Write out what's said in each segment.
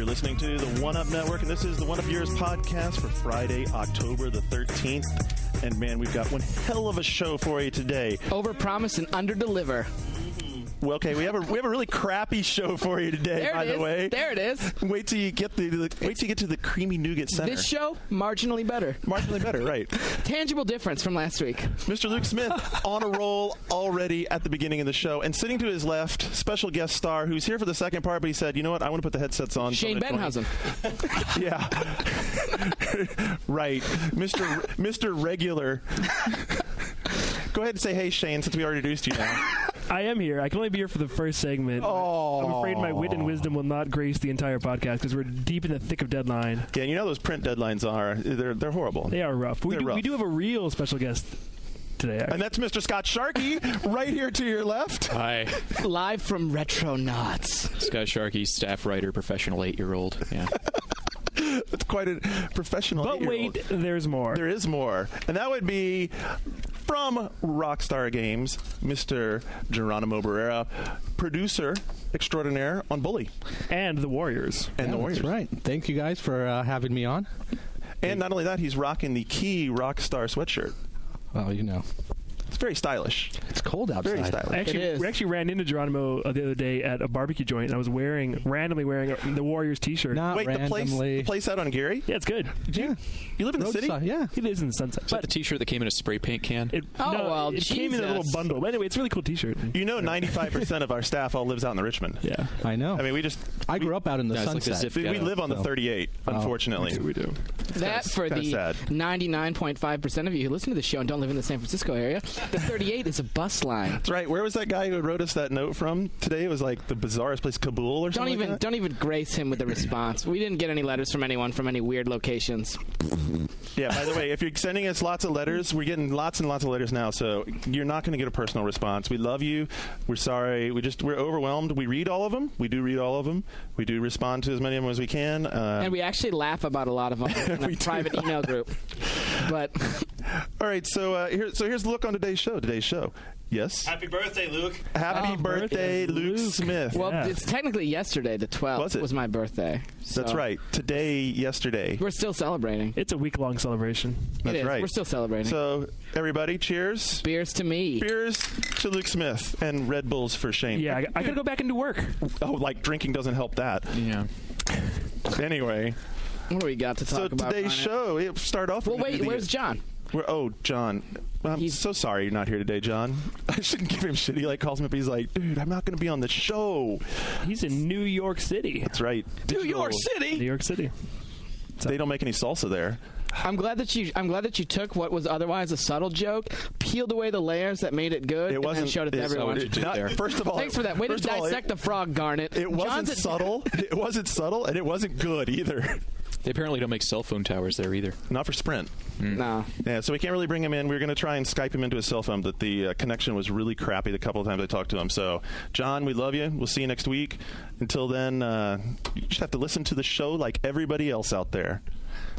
You're listening to the One Up Network, and this is the One Up Years podcast for Friday, October the 13th. And man, we've got one hell of a show for you today. Overpromise and underdeliver. Well, okay, we have a really crappy show for you today. By the way, there it is. Wait till you get to the creamy nougat center. This show marginally better. Marginally better, right? Tangible difference from last week. Mr. Luke Smith on a roll already at the beginning of the show, and sitting to his left, special guest star who's here for the second part, but he said, "You know what? I want to put the headsets on." Shane Benhausen. Yeah, right, Mr. Regular. Go ahead and say, "Hey, Shane," since we already introduced you now. I am here. I can only be here for the first segment. Oh. I'm afraid my wit and wisdom will not grace the entire podcast because we're deep in the thick of deadline. Yeah, and you know those print deadlines are they're horrible. They are rough. We do have a real special guest today. And that's Mr. Scott Sharkey right here to your left. Hi. Live from Retronauts. Scott Sharkey, staff writer, professional 8-year-old. Yeah. That's quite a professional. But wait, there's more. There is more. And that would be from Rockstar Games, Mr. Geronimo Barrera, producer extraordinaire on Bully. And the Warriors. And the Warriors. That's right. Thank you guys for having me on. And not only that, he's rocking the Key Rockstar sweatshirt. Well, you know. It's very stylish. It's cold outside. Very stylish. We actually ran into Geronimo the other day at a barbecue joint, and I was randomly wearing the Warriors t-shirt. Not Wait, randomly. the place out on Gary? Yeah, it's good. Yeah. You live in the city? Yeah. He lives in the Sunset. Is that the t-shirt that came in a spray paint can? It came in a little bundle. But anyway, it's a really cool t-shirt. You know 95% of our staff all lives out in the Richmond. Yeah. I know. I mean, I grew up out in the Sunset. We live on the 38, unfortunately. We do. That for the 99.5% of you who listen to the show and don't live in the San Francisco area, the 38 is a bus line. That's right. Where was that guy who wrote us that note from today? It was like the bizarrest place, Kabul or something like that? Don't even grace him with the response. We didn't get any letters from anyone from any weird locations. Yeah, by the way, if you're sending us lots of letters, we're getting lots and lots of letters now, so you're not going to get a personal response. We love you. We're sorry. We're overwhelmed. We read all of them. We do read all of them. We do respond to as many of them as we can. And we actually laugh about a lot of them in a private email group. But all right, so here's the look on today's show. Yes? Happy birthday, Luke. Happy birthday, Luke Smith. well, it's technically yesterday, the 12th was my birthday. That's right. Yesterday. We're still celebrating. It's a week-long celebration. That's right. We're still celebrating. So, everybody, cheers. Beers to me. Beers to Luke Smith and Red Bulls for Shane. Yeah, I got to go back into work. Oh, like drinking doesn't help that. Yeah. Anyway. What do we got to talk about? So, today's show, we start off with... Well, wait, where's John? John. I'm so sorry you're not here today, John. I shouldn't give him shit. He calls me up. He's like, dude, I'm not going to be on the show. He's in New York City. That's right. New York City. They don't make any salsa there. I'm glad that you took what was otherwise a subtle joke, peeled away the layers that made it good, and showed it to everyone. First of all, thanks for that. Way to dissect the frog, Garnet. It wasn't subtle. It wasn't subtle, and it wasn't good either. They apparently don't make cell phone towers there either. Not for Sprint. No. Yeah, so we can't really bring him in. We're going to try and Skype him into his cell phone, but the connection was really crappy the couple of times I talked to him. So, John, we love you. We'll see you next week. Until then, you just have to listen to the show like everybody else out there.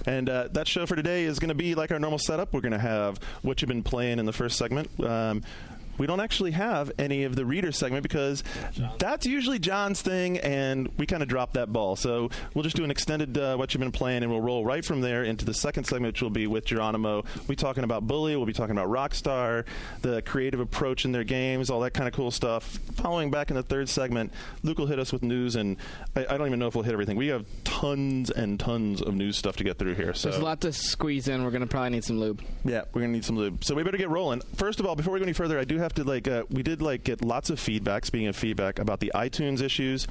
And that show for today is going to be like our normal setup. We're going to have what you've been playing in the first segment. We don't actually have any of the reader segment because that's usually John's thing, and we kind of dropped that ball. So we'll just do an extended what you've been playing, and we'll roll right from there into the second segment, which will be with Geronimo. We'll be talking about Bully. We'll be talking about Rockstar, the creative approach in their games, all that kind of cool stuff. Following back in the third segment, Luke will hit us with news, and I don't even know if we'll hit everything. We have tons and tons of news stuff to get through here. So there's a lot to squeeze in. We're going to probably need some lube. Yeah, we're going to need some lube. So we better get rolling. First of all, before we go any further, I do have to we did get lots of feedback, speaking of feedback, about the iTunes issues.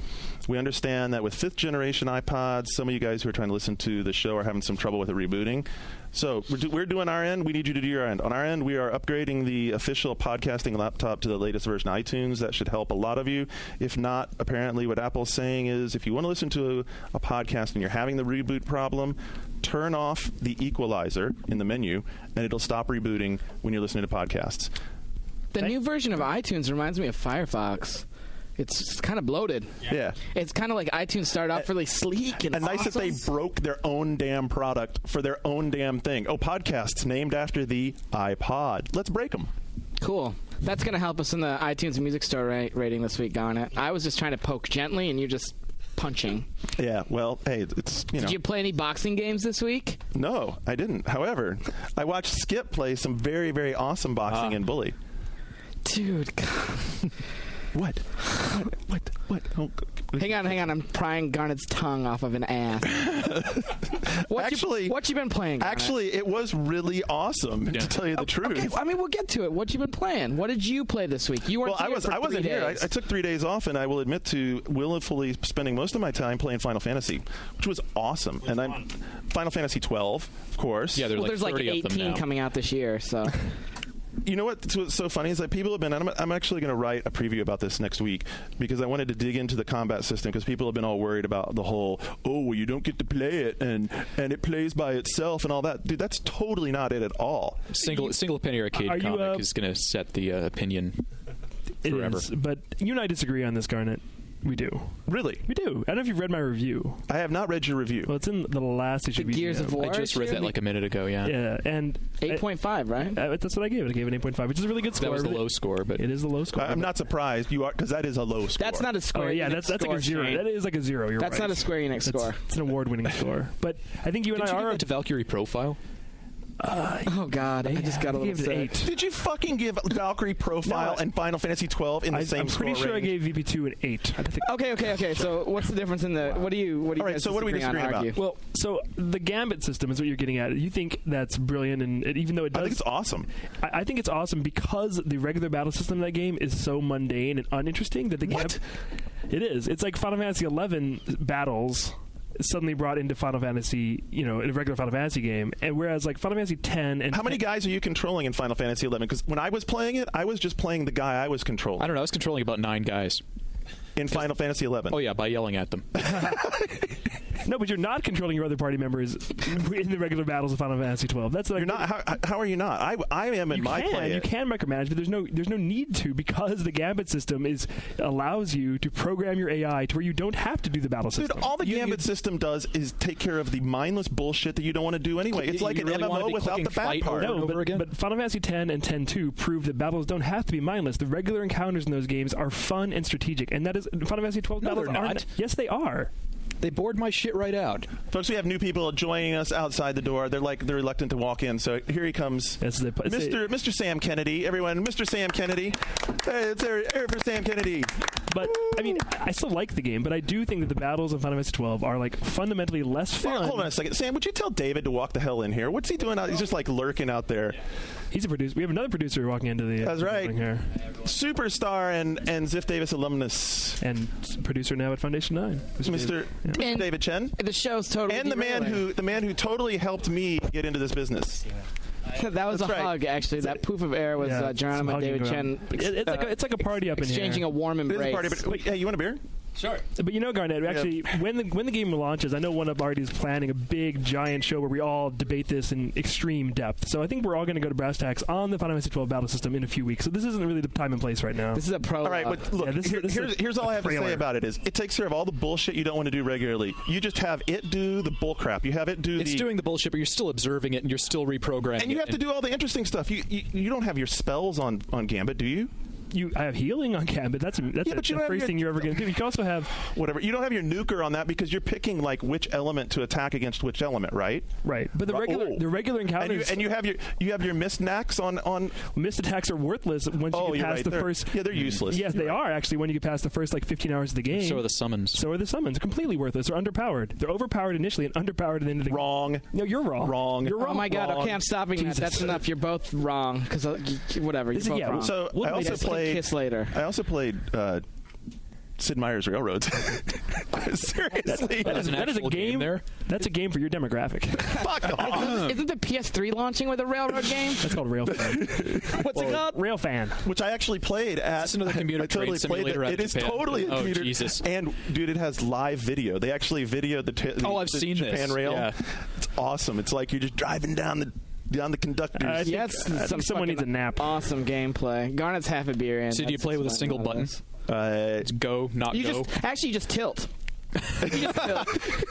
We understand that with 5th generation iPods, some of you guys who are trying to listen to the show are having some trouble with it rebooting. So we're doing our end. We need you to do your end. On our end, we are upgrading the official podcasting laptop to the latest version of iTunes. That should help a lot of you. If not, apparently what Apple's saying is if you want to listen to a podcast and you're having the reboot problem, turn off the equalizer in the menu, and it'll stop rebooting when you're listening to podcasts. The new version of iTunes reminds me of Firefox. It's kind of bloated. Yeah. It's kind of like iTunes started off really sleek and nice that they broke their own damn product for their own damn thing. Oh, podcasts named after the iPod. Let's break them. Cool. That's going to help us in the iTunes Music Store rating this week, Garnet. I was just trying to poke gently, and you just punching. Yeah, well, hey, it's, Did you play any boxing games this week? No, I didn't. However, I watched Skip play some very, very awesome boxing in Bully. Dude, What? Oh, hang on. I'm prying Garnet's tongue off of an ass. What you been playing, Garnet? Actually, it was really awesome, to tell you the truth. Okay, I mean, we'll get to it. What you been playing? What did you play this week? You weren't I wasn't here. I took 3 days off, and I will admit to willfully spending most of my time playing Final Fantasy, which was awesome. And I'm Final Fantasy 12, of course. Yeah, there's like 18 coming out this year, so. You know what's so funny is that people have been. I'm actually going to write a preview about this next week because I wanted to dig into the combat system because people have been all worried about the whole you don't get to play it and it plays by itself and all that. Dude, that's totally not it at all. Single penny arcade comic is going to set the opinion forever. It is, but you and I disagree on this, Garnet. We do. Really? We do. I don't know if you've read my review. I have not read your review. Well, it's in the last issue. The Gears of War. I just read that like a minute ago. Yeah. Yeah, and 8.5, right? That's what I gave it. I gave it an 8.5, which is a really good score. That was the low score, but it is the low score. I'm not surprised you are because that is a low score. That's not a Square. Oh yeah, Enix that's like a zero. Shane. That is like a zero. You're That's right. not a Square Enix score. It's an award-winning score. But I think you and Did I you give are it to Valkyrie Profile? Oh God, I just got a little sick. 8. Did you fucking give Valkyrie Profile and Final Fantasy 12 in the same I'm pretty score sure range? I gave VP2 an 8. I think. Okay. So what's the difference in the? What do you? All right, guys so what are we disagree on, disagreeing about? argue? Well, so the Gambit system is what you're getting at. You think that's brilliant, and even though it does, I think it's awesome. I think it's awesome because the regular battle system in that game is so mundane and uninteresting that the What? It is. It's like Final Fantasy 11 battles suddenly brought into Final Fantasy, in a regular Final Fantasy game, and whereas like Final Fantasy 10 and How many guys are you controlling in Final Fantasy 11? Because when I was playing it, I was just playing the guy I was controlling. I don't know. I was controlling about 9 guys. In Final Fantasy 11. Oh yeah, by yelling at them. No, but you're not controlling your other party members in the regular battles of Final Fantasy 12. That's like, You're not. How are you not? I am in my play. You can micromanage, but there's no need to because the Gambit system allows you to program your AI to where you don't have to do the battle system. Dude, all the Gambit system does is take care of the mindless bullshit that you don't want to do anyway. It's like You an really wanna MMO be without the clicking bad fight part. over and over again? But Final Fantasy 10 and 10-2 prove that battles don't have to be mindless. The regular encounters in those games are fun and strategic, and that is Final Fantasy 12 No, battles they're aren't. not. Yes, they are. They bored my shit right out. Folks, we have new people joining us outside the door. They're reluctant to walk in. So here he comes, Mr. Sam Kennedy. Everyone, Mr. Sam Kennedy. Hey, it's air for Sam Kennedy. But I mean, I still like the game, but I do think that the battles in Final Fantasy 12 are like fundamentally less fun. Hold on a second, Sam. Would you tell David to walk the hell in here? What's he doing out? He's just like lurking out there. He's a producer. We have another producer walking into the. That's right. Here. Superstar and Ziff Davis alumnus And producer now at Foundation 9, Mr. David Chen. The show's totally And the man who totally helped me get into this business. that was That's a right. hug, actually. That poof of air was Geronimo and David Chen. It's like a party up in here. Exchanging a warm It is embrace. a party, but hey, you want a beer? Sure. But Garnet, actually, when the game launches, I know One Up already is planning a big, giant show where we all debate this in extreme depth. So I think we're all going to go to brass tacks on the Final Fantasy 12 battle system in a few weeks. So this isn't really the time and place right now. This is a pro. All right, but look, here's all I have to say about it is it takes care of all the bullshit you don't want to do regularly. You just have it do the bull crap. You have it do It's doing the bullshit, but you're still observing it and you're still reprogramming and you have to do all the interesting stuff. You don't have your spells on Gambit, do you? I have healing on Gambit. That's the first thing you're ever going to do. You can also have whatever. You don't have your nuker on that because you're picking like which element to attack against which element, right? Right. But the regular encounters and you have your missed knacks on missed attacks are worthless once you get past the first. Yeah, they're useless. Yes, they are actually when you get past the first like 15 hours of the game. So are the summons. They're completely worthless. They're underpowered. They're overpowered initially and underpowered at the end of the game. Wrong. No, you're wrong. Wrong. You're wrong. Oh my God! Wrong. Okay, I'm stopping that. That's enough. You're both wrong. Because whatever. You're both wrong. So I also played. Kiss later. I also played Sid Meier's Railroads. Seriously, That is a game. there. That's a game for your demographic. Fuck off. Isn't the PS3 launching with a railroad game? That's called Railfan. What's it called? Railfan. Which I actually played at. Is this another computer I totally train played simulator out it. of It is Japan? totally a Oh, computer. Jesus. And dude, it has live video. They actually videoed the I've seen Japan this. Rail. Yeah. It's awesome. It's like you're just driving down the conductors. Yeah, I think someone needs a nap. Awesome gameplay. Garnet's half a beer in. So do you play with a single button? Uh, It's go, not You go. just tilt.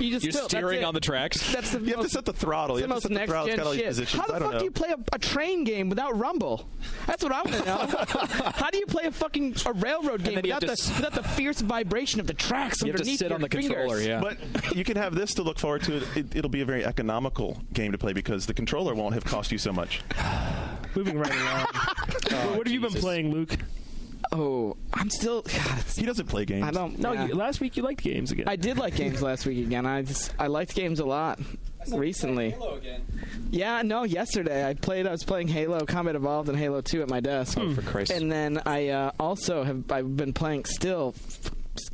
You're steering on the tracks. You have to set the throttle. You have to set the throttle. It's got all these positions. How the fuck do you play a train game without rumble? That's what I want to know. How do you play a railroad game without the fierce vibration of the tracks underneath You have to sit on the controller, yeah. But you can have this to look forward to. It'll be a very economical game to play because the controller won't have cost you so much. Moving right along. What have you been playing, Luke? Oh, I'm still. God, he doesn't play games. I don't. No, last week you liked games again. I did like games last week again. I liked games a lot recently. Halo again. Yeah, no. Yesterday I was playing Halo Combat Evolved and Halo 2 at my desk. Oh, for Christ! And then I I've been playing still.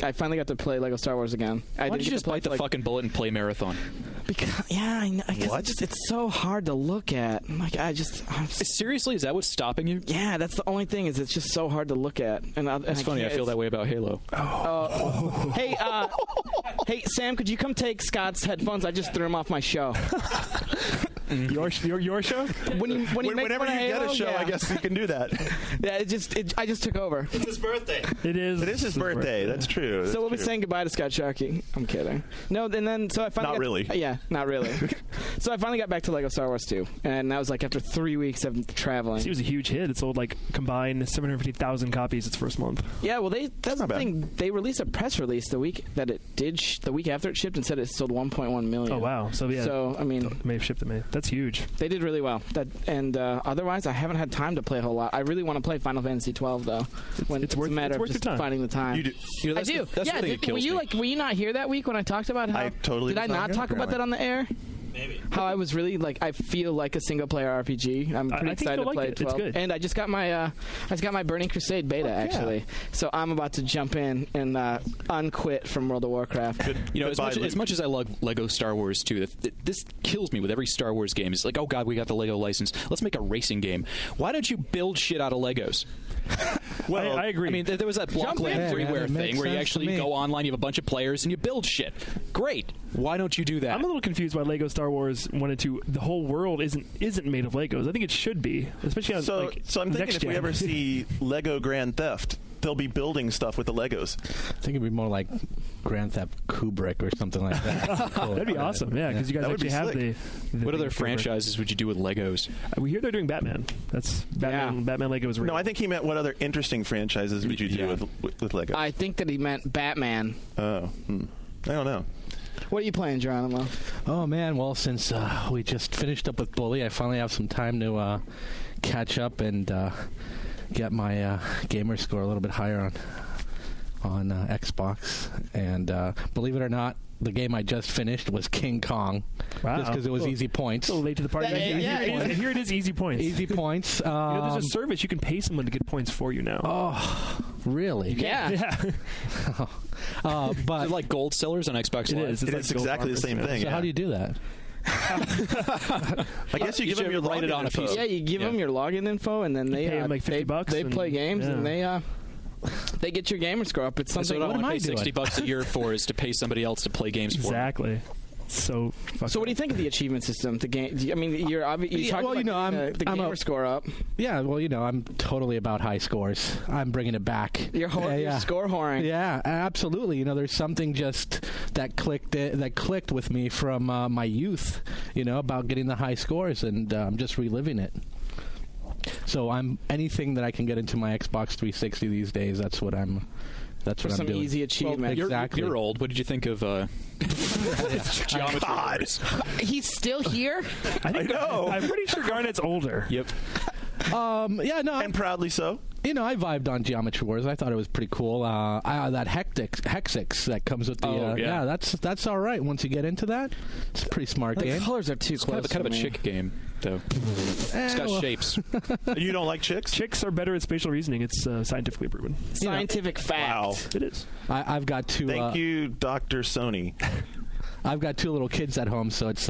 I finally got to play Lego Star Wars again. Why did you just bite the fucking bullet and play Marathon? Because I know. It's so hard to look at. Seriously, is that what's stopping you? Yeah, that's the only thing. Is it's just so hard to look at. That's funny. I feel that way about Halo. Hey, Sam, could you come take Scott's headphones? I just threw them off my show. Your show? Whenever you get a show, I guess you can do that. Yeah, I just took over. It's his birthday. It is. It is his birthday. That's true. So we'll be saying goodbye to Scott Sharkey. I'm kidding. No, and then so I finally not really. Yeah, not really. So I finally got back to Lego Star Wars 2, and that was like after 3 weeks of traveling. It was a huge hit. It sold like combined 750,000 copies its first month. Yeah, well, that's the thing. They released a press release the week that it did, the week after it shipped, and said it sold 1.1 million. Oh wow! So I mean, may have shipped it. That's huge. They did really well. Otherwise, I haven't had time to play a whole lot. I really want to play Final Fantasy 12 though. It's a matter of just finding the time. You do. I do. Were you not here that week when I talked about how? I totally did. I not talk about that on the air? Maybe. How I was really I feel like a single player RPG. I'm pretty excited to play it. 12. It's good. And I just got my Burning Crusade beta actually. So I'm about to jump in and unquit from World of Warcraft. As much as I love Lego Star Wars 2, this kills me with every Star Wars game. It's like, oh god, we got the Lego license. Let's make a racing game. Why don't you build shit out of Legos? Well, I agree. I mean, there was that Blockland Freeware thing where you actually go online, you have a bunch of players, and you build shit. Great. Why don't you do that? I'm a little confused why Lego Star Wars 1 and 2. The whole world isn't made of Legos. I think it should be, especially on so I'm thinking if we ever see Lego Grand Theft, they'll be building stuff with the Legos. I think it'd be more like Grand Theft Kubrick or something like that. Cool. That'd be awesome, yeah, because you guys actually have the what other franchises would you do with Legos? We hear they're doing Batman. That's Batman. Yeah. Batman Legos. No, I think he meant what other interesting franchises would you do with Legos? I think that he meant Batman. Oh, I don't know. What are you playing, Geronimo? Oh man, well since we just finished up with Bully, I finally have some time to catch up and get my gamer score a little bit higher on Xbox. And believe it or not, the game I just finished was King Kong. Wow. Just because it was easy points. A little late to the party. Here it is, easy points. Easy points. There's a service you can pay someone to get points for you now. Oh, really? Yeah. But is it like gold sellers on Xbox Live? It is exactly the same thing. So how do you do that? I guess you give them your login info. Yeah, you give them your login info, and then they pay them like $50. They play games, and they get your gamer score up. It's something. What I want to pay $60 a year for is to pay somebody else to play games for me. Exactly. So what do you think of the achievement system? The game. I mean, you talk about the gamer score up. Yeah, well, I'm totally about high scores. I'm bringing it back. You're score whoring. Yeah, absolutely. There's something just that clicked with me from my youth. About getting the high scores, and I'm just reliving it. So I'm anything that I can get into my Xbox 360 these days. That's what I'm. That's for what some I'm doing. easy achievement. Well, exactly. You're old. What did you think of Geometry Wars? He's still here? I know. I'm pretty sure Garnett's older. Yep. Yeah, no. And proudly so. I vibed on Geometry Wars. I thought it was pretty cool. That Hexix that comes with the that's all right. Once you get into that, it's a pretty smart game. The colors are too close. Kind of a chick game, though. It's got shapes. You don't like chicks? Chicks are better at spatial reasoning. It's scientifically proven. Scientific fact. Wow. It is. I've got two. Thank you, Dr. Sony. I've got two little kids at home, so it's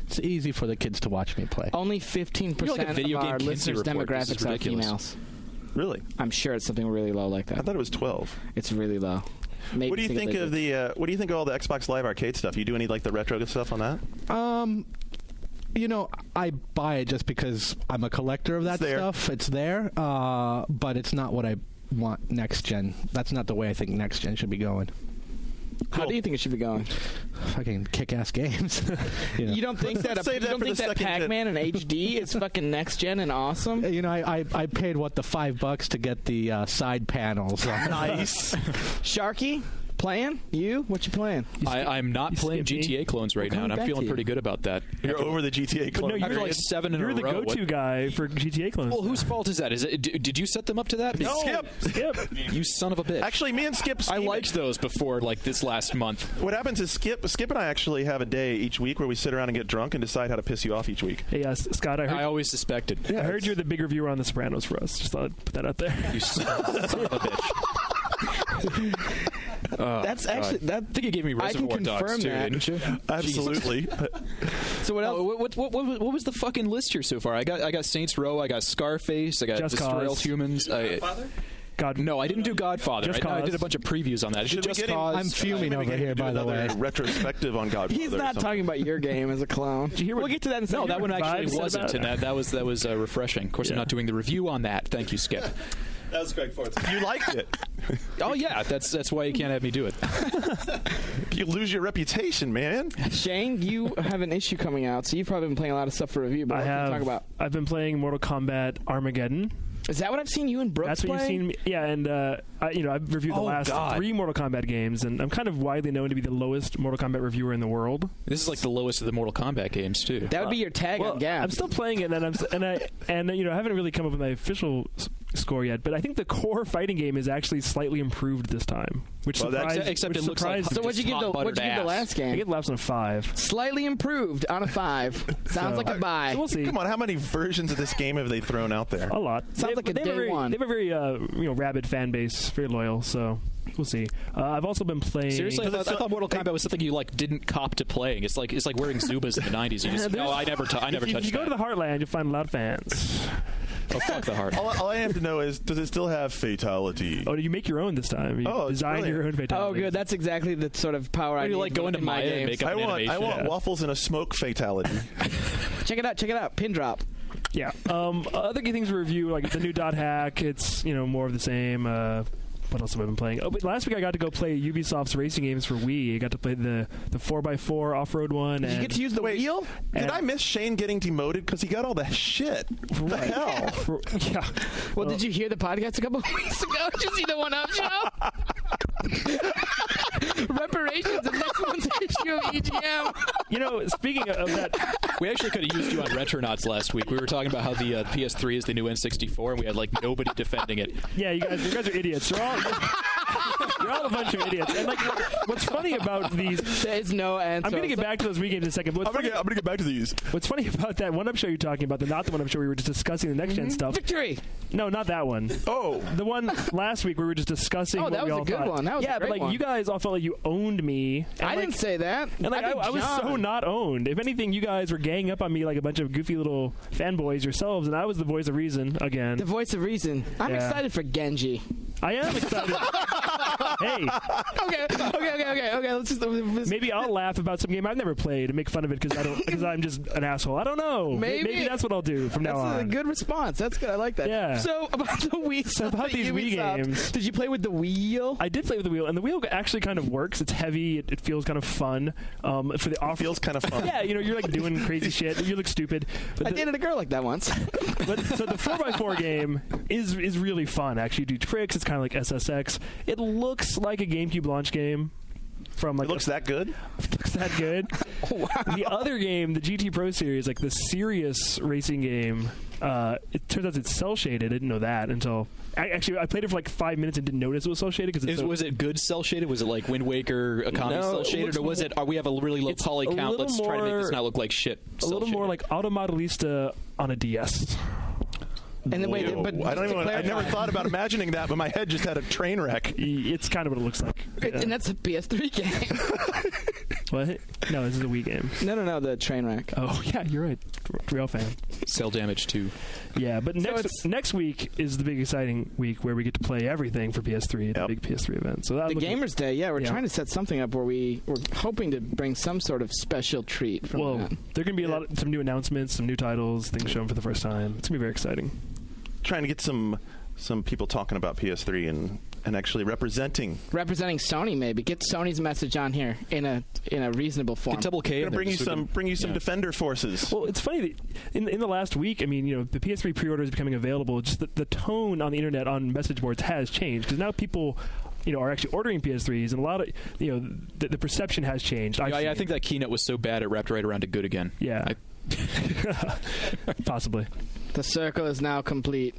it's easy for the kids to watch me play. Only 15% of our listeners' demographics are females. Really? I'm sure it's something really low like that. I thought it was 12. It's really low. Maybe what do you think of the? What do you think of all the Xbox Live Arcade stuff? You do any the retro stuff on that? I buy it just because I'm a collector of that stuff. It's there, but it's not what I want next gen. That's not the way I think next gen should be going. How do you think it should be going? Fucking kick-ass games. You know? You don't think Let's save that for the second Pac-Man in HD is fucking next gen and awesome? You know, I paid the $5 to get the side panels. Nice. Sharky, playing? What you playing? I'm not playing GTA clones right now, and I'm back to feeling you. pretty good about that. You're over the GTA clone. no, you're After like 7 in a row. You're the go-to guy for GTA clones. Well, whose fault is that? Did you set them up to that? No. Skip. You son of a bitch. Actually, me and Skip. I liked those before, like this last month. What happens is Skip and I actually have a day each week where we sit around and get drunk and decide how to piss you off each week. Hey, Scott, I I heard, always suspected. I heard you're the big reviewer on The Sopranos for us. Just thought I'd put that out there. You son of a bitch. That's actually that. I think you gave me I can Reservoir Dogs confirm too, that. didn't you? Absolutely. So what else? What was the fucking list here so far? I got Saints Row, I got Scarface, I got Just Destroy All Cause. Humans. God, No, I didn't do Godfather. Just I did a Cause. bunch of previews on that. I did Should we Just get him- Cause. I'm fuming Maybe we over can here, do by the another way. retrospective on Godfather. He's or not something. talking about your game as a clown. Did you hear what- We'll get to that in a second. No, that one actually Vibes said wasn't, about and that was refreshing. Of course, I'm Yeah. not doing the review on that. Thank you, Skip. That was Greg Ford. You liked it. Oh yeah, that's why you can't have me do it. You lose your reputation, man. Shane, you have an issue coming out, so you've probably been playing a lot of stuff for review. But I what can have. you talk about? I've been playing Mortal Kombat Armageddon. Is that what I've seen you and Brooks That's what play? you've seen. Yeah, and I've reviewed the Oh, last God. 3 Mortal Kombat games, and I'm kind of widely known to be the lowest Mortal Kombat reviewer in the world. This is like the lowest of the Mortal Kombat games too. That would be your tag on Gab. I'm still playing it, and I haven't really come up with my official score yet. But I think the core fighting game is actually slightly improved this time, which Well, that's- surprised. except which it looks like surprised So me. what'd you give the last I game? get laps on a 5. Slightly improved on a 5. Sounds So- like a buy. So we'll see. Come on, how many versions of this game have they thrown out there? A lot. Sounds like a they have day very, one. They have a very rabid fan base, very loyal. So we'll see. I've also been playing. Seriously, I thought Mortal Kombat was something you like didn't cop to playing. It's like wearing Zubas in the '90s. You just, no, I never If touched you go that. to the Heartland, you'll find a lot of fans. Oh, fuck the heart. All I have to know is, does it still have fatality? Oh, you make your own this time. You Oh, it's design your brilliant. own fatality. Oh, good. That's exactly the sort of power I Or need you like go into in my Maya and games. make up I an want animation. waffles and a smoke fatality. Check it out. Pin drop. Yeah. Other good things to review, like the new Dot Hack. It's more of the same. What else have I been playing? Oh, but last week I got to go play Ubisoft's racing games for Wii. I got to play the 4x4 off-road one. Did you get to use the wheel? Did I miss Shane getting demoted because he got all the shit? What the hell? Yeah. Well, did you hear the podcast a couple of weeks ago? Did you see the one-up show? Reparations in next month's issue of EGM. Speaking of that, We actually could have used you on Retronauts last week. We were talking about how the PS3 is the new N64, and we had like nobody defending it. yeah, you guys are idiots. You're all a bunch of idiots. And like, what's funny about these? There's no answer. I'm going to get back to those Wii games in a second. But I'm gonna get back to these. what's funny about that one-up show you're talking about, not the one-up show we were just discussing the next-gen stuff. Victory. No, not that one. Oh, The one last week we were just discussing. Oh, what that we was a all good thought. one. That was a yeah, great but like one. you guys all felt like you owned me. And, I like, didn't say that. And like think I was so John- not owned. If anything, you guys were ganging up on me like a bunch of goofy little fanboys yourselves, and I was the voice of reason again. The voice of reason. I'm Yeah. excited for Genji. I am excited. Hey, Okay. Let's just. maybe I'll laugh about some game I've never played and make fun of it because I'm just an asshole. I don't know. Maybe. Maybe that's what I'll do from now That's a on. good response. That's good. I like that. Yeah. So about the Wii. So about these Wii Ubisoft, games. Did you play with the wheel? I did play with the wheel, and the wheel actually kind of works. It's heavy. It feels kind of fun. For the off, feels kind of fun. yeah, you're like doing crazy shit. You look stupid. But I dated a girl like that once. So the 4x4 game is really fun. Actually, you do tricks. It's kind of like SSX. It looks like a GameCube launch game. From like It looks that good. looks that good. Wow. The other game, the GT Pro Series, like the serious racing game, it turns out it's cell shaded. I didn't know that until I played it for like 5 minutes and didn't notice it was cell shaded because Was it good cell shaded? Was it like Wind Waker economy No, cell it shaded, looks or was more- it? We have a really low it's poly a count. little Let's try to make this more- not look like shit. a little more like Automodelista on a DS. And then wait, Ew. but I don't just to even. I never clarify- thought about imagining that, but my head just had a train wreck. It's kind of what it looks like. Yeah. And that's a PS3 game. What? No, this is a Wii game. no, the train wreck. Oh yeah, you're right. Real fan. Cell damage too. Yeah, but So next week is the big exciting week where we get to play everything for PS3, the Yep. big PS3 event. So that The Gamers Day, yeah, we're Yeah. trying to set something up where we're hoping to bring some sort of special treat from Well, that. there are going to be some new announcements, some new titles, things shown for the first time. It's going to be very exciting. Trying to get some people talking about PS3 and and actually representing Sony. Maybe get Sony's message on here in a reasonable form. Get Double K in there. Bring you some Defender forces. Well, it's funny that in the last week, I mean, the PS3 pre-order is becoming available. Just the tone on the internet on message boards has changed because now people are actually ordering PS3s, and a lot of the perception has changed. I think that keynote was so bad it wrapped right around to good again. Yeah, possibly. The circle is now complete.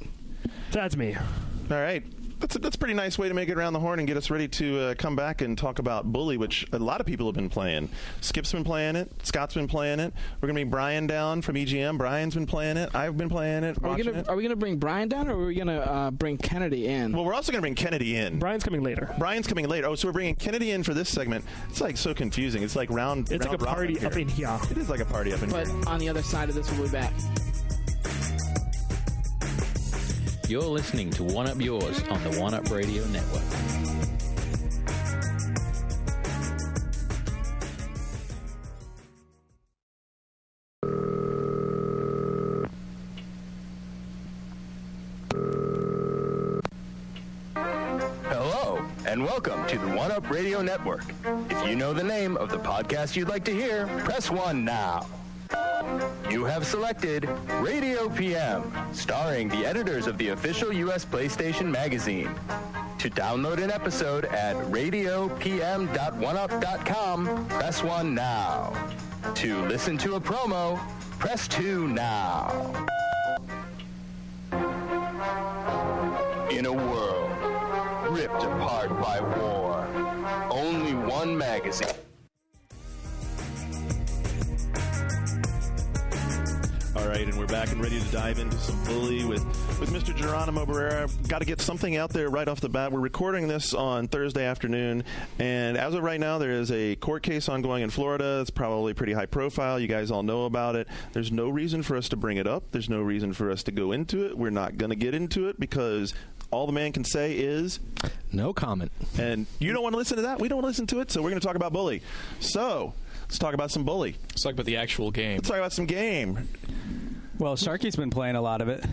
That's me. All right. That's a pretty nice way to make it around the horn and get us ready to come back and talk about Bully, which a lot of people have been playing. Skip's been playing it. Scott's been playing it. We're going to bring Brian down from EGM. Brian's been playing it. I've been playing it. Are we going to bring Brian down, or are we going to bring Kennedy in? Well, we're also going to bring Kennedy in. Brian's coming later. Oh, so we're bringing Kennedy in for this segment. It's like so confusing. It's like round. It's like a party up in here. It is like a party up in here. But on the other side of this, we'll be back. You're listening to One Up Yours on the One Up Radio Network. Hello, and welcome to the One Up Radio Network. If you know the name of the podcast you'd like to hear, press 1 now. You have selected Radio PM, starring the editors of the official U.S. PlayStation magazine. To download an episode at radiopm.oneup.com, press 1 now. To listen to a promo, press 2 now. In a world ripped apart by war, only one magazine. All right, and we're back and ready to dive into some Bully with Mr. Geronimo Barrera. Got to get something out there right off the bat. We're recording this on Thursday afternoon, and as of right now, there is a court case ongoing in Florida. It's probably pretty high profile. You guys all know about it. There's no reason for us to bring it up. There's no reason for us to go into it. We're not going to get into it because all the man can say is no comment. And you don't want to listen to that. We don't want to listen to it, so we're going to talk about Bully. So let's talk about some Bully. Let's talk about the actual game. Let's talk about some game. Well, Sharky's been playing a lot of it.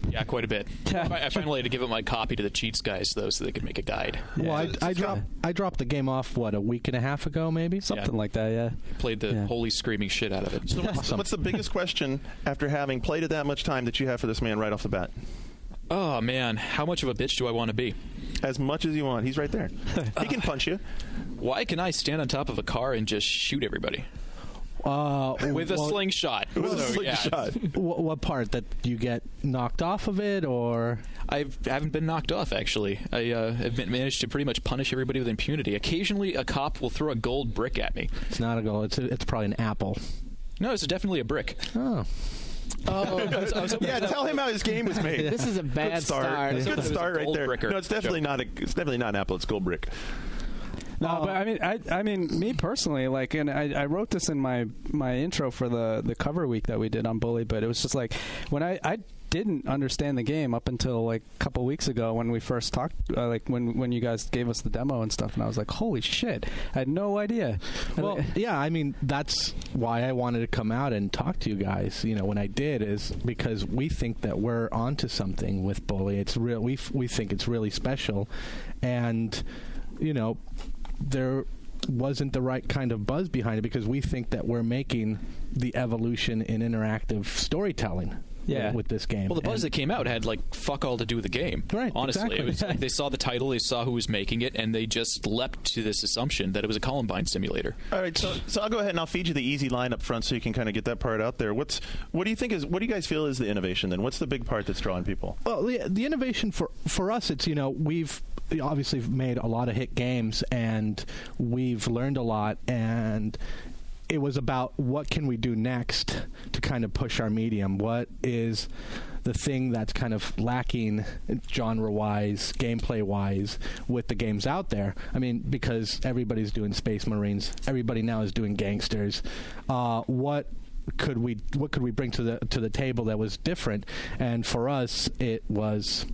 Yeah, quite a bit. I finally had to give up my copy to the Cheats guys, though, so they could make a guide. Well, I dropped the game off, a week and a half ago, maybe? Something like that, yeah. Played the holy screaming shit out of it. So awesome. What's the biggest question after having played it that much time that you have for this man right off the bat? Oh, man. How much of a bitch do I want to be? As much as you want. He's right there. He can punch you. Why can I stand on top of a car and just shoot everybody? With a slingshot. With a slingshot. What part? That you get knocked off of it, or? I haven't been knocked off, actually. I have managed to pretty much punish everybody with impunity. Occasionally, a cop will throw a gold brick at me. It's not a gold. It's probably an apple. No, it's definitely a brick. Oh. Yeah, tell him how his game was made. This is a bad start. Good start right there. Bricker. No, it's definitely not an apple. It's gold brick. No, but I mean, me personally, like, and I wrote this in my intro for the cover week that we did on Bully, but it was just like when I didn't understand the game up until like a couple weeks ago when we first talked, like when you guys gave us the demo and stuff, and I was like, holy shit, I had no idea. Well, yeah, I mean, that's why I wanted to come out and talk to you guys. When I did is because we think that we're onto something with Bully. It's real. We think it's really special, and there wasn't the right kind of buzz behind it because we think that we're making the evolution in interactive storytelling with this game. Well, the buzz that came out had like fuck all to do with the game. Right, honestly. exactly. It was like they saw the title, they saw who was making it, and they just leapt to this assumption that it was a Columbine simulator. All right, so I'll go ahead and I'll feed you the easy line up front so you can kind of get that part out there. What do you guys feel is the innovation then? What's the big part that's drawing people? Well, the innovation for us, it's we've obviously made a lot of hit games and we've learned a lot, and it was about what can we do next to kind of push our medium. What is the thing that's kind of lacking genre-wise, gameplay-wise with the games out there? I mean, because everybody's doing Space Marines, everybody now is doing gangsters. What could we bring to the table that was different? And for us, it was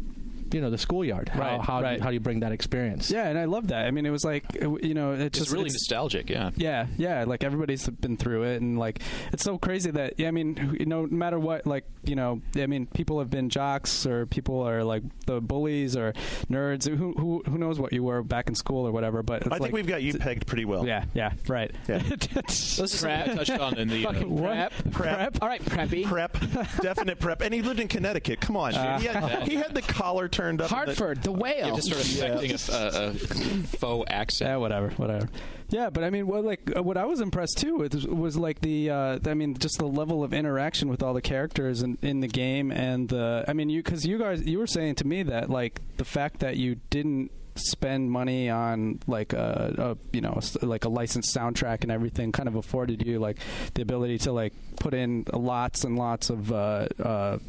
the schoolyard. How do you bring that experience? Yeah, and I love that. I mean, it was like, it's just really nostalgic. Yeah. Yeah. Like everybody's been through it, and like it's so crazy that I mean, no matter what, like I mean, people have been jocks or people are like the bullies or nerds. Who knows what you were back in school or whatever. But I think we've got you pegged pretty well. Yeah. Right. Yeah. This is something I touched on in the prep. All right, preppy. Prep. Definite prep. And he lived in Connecticut. Come on, dude. He had the collar turned up. Hartford, the whale. You're just sort of affecting a faux accent. Yeah, whatever. Yeah, but I mean, what I was impressed too with was like just the level of interaction with all the characters in the game, and you were saying to me that like the fact that you didn't spend money on like a licensed soundtrack and everything kind of afforded you like the ability to like put in lots and lots of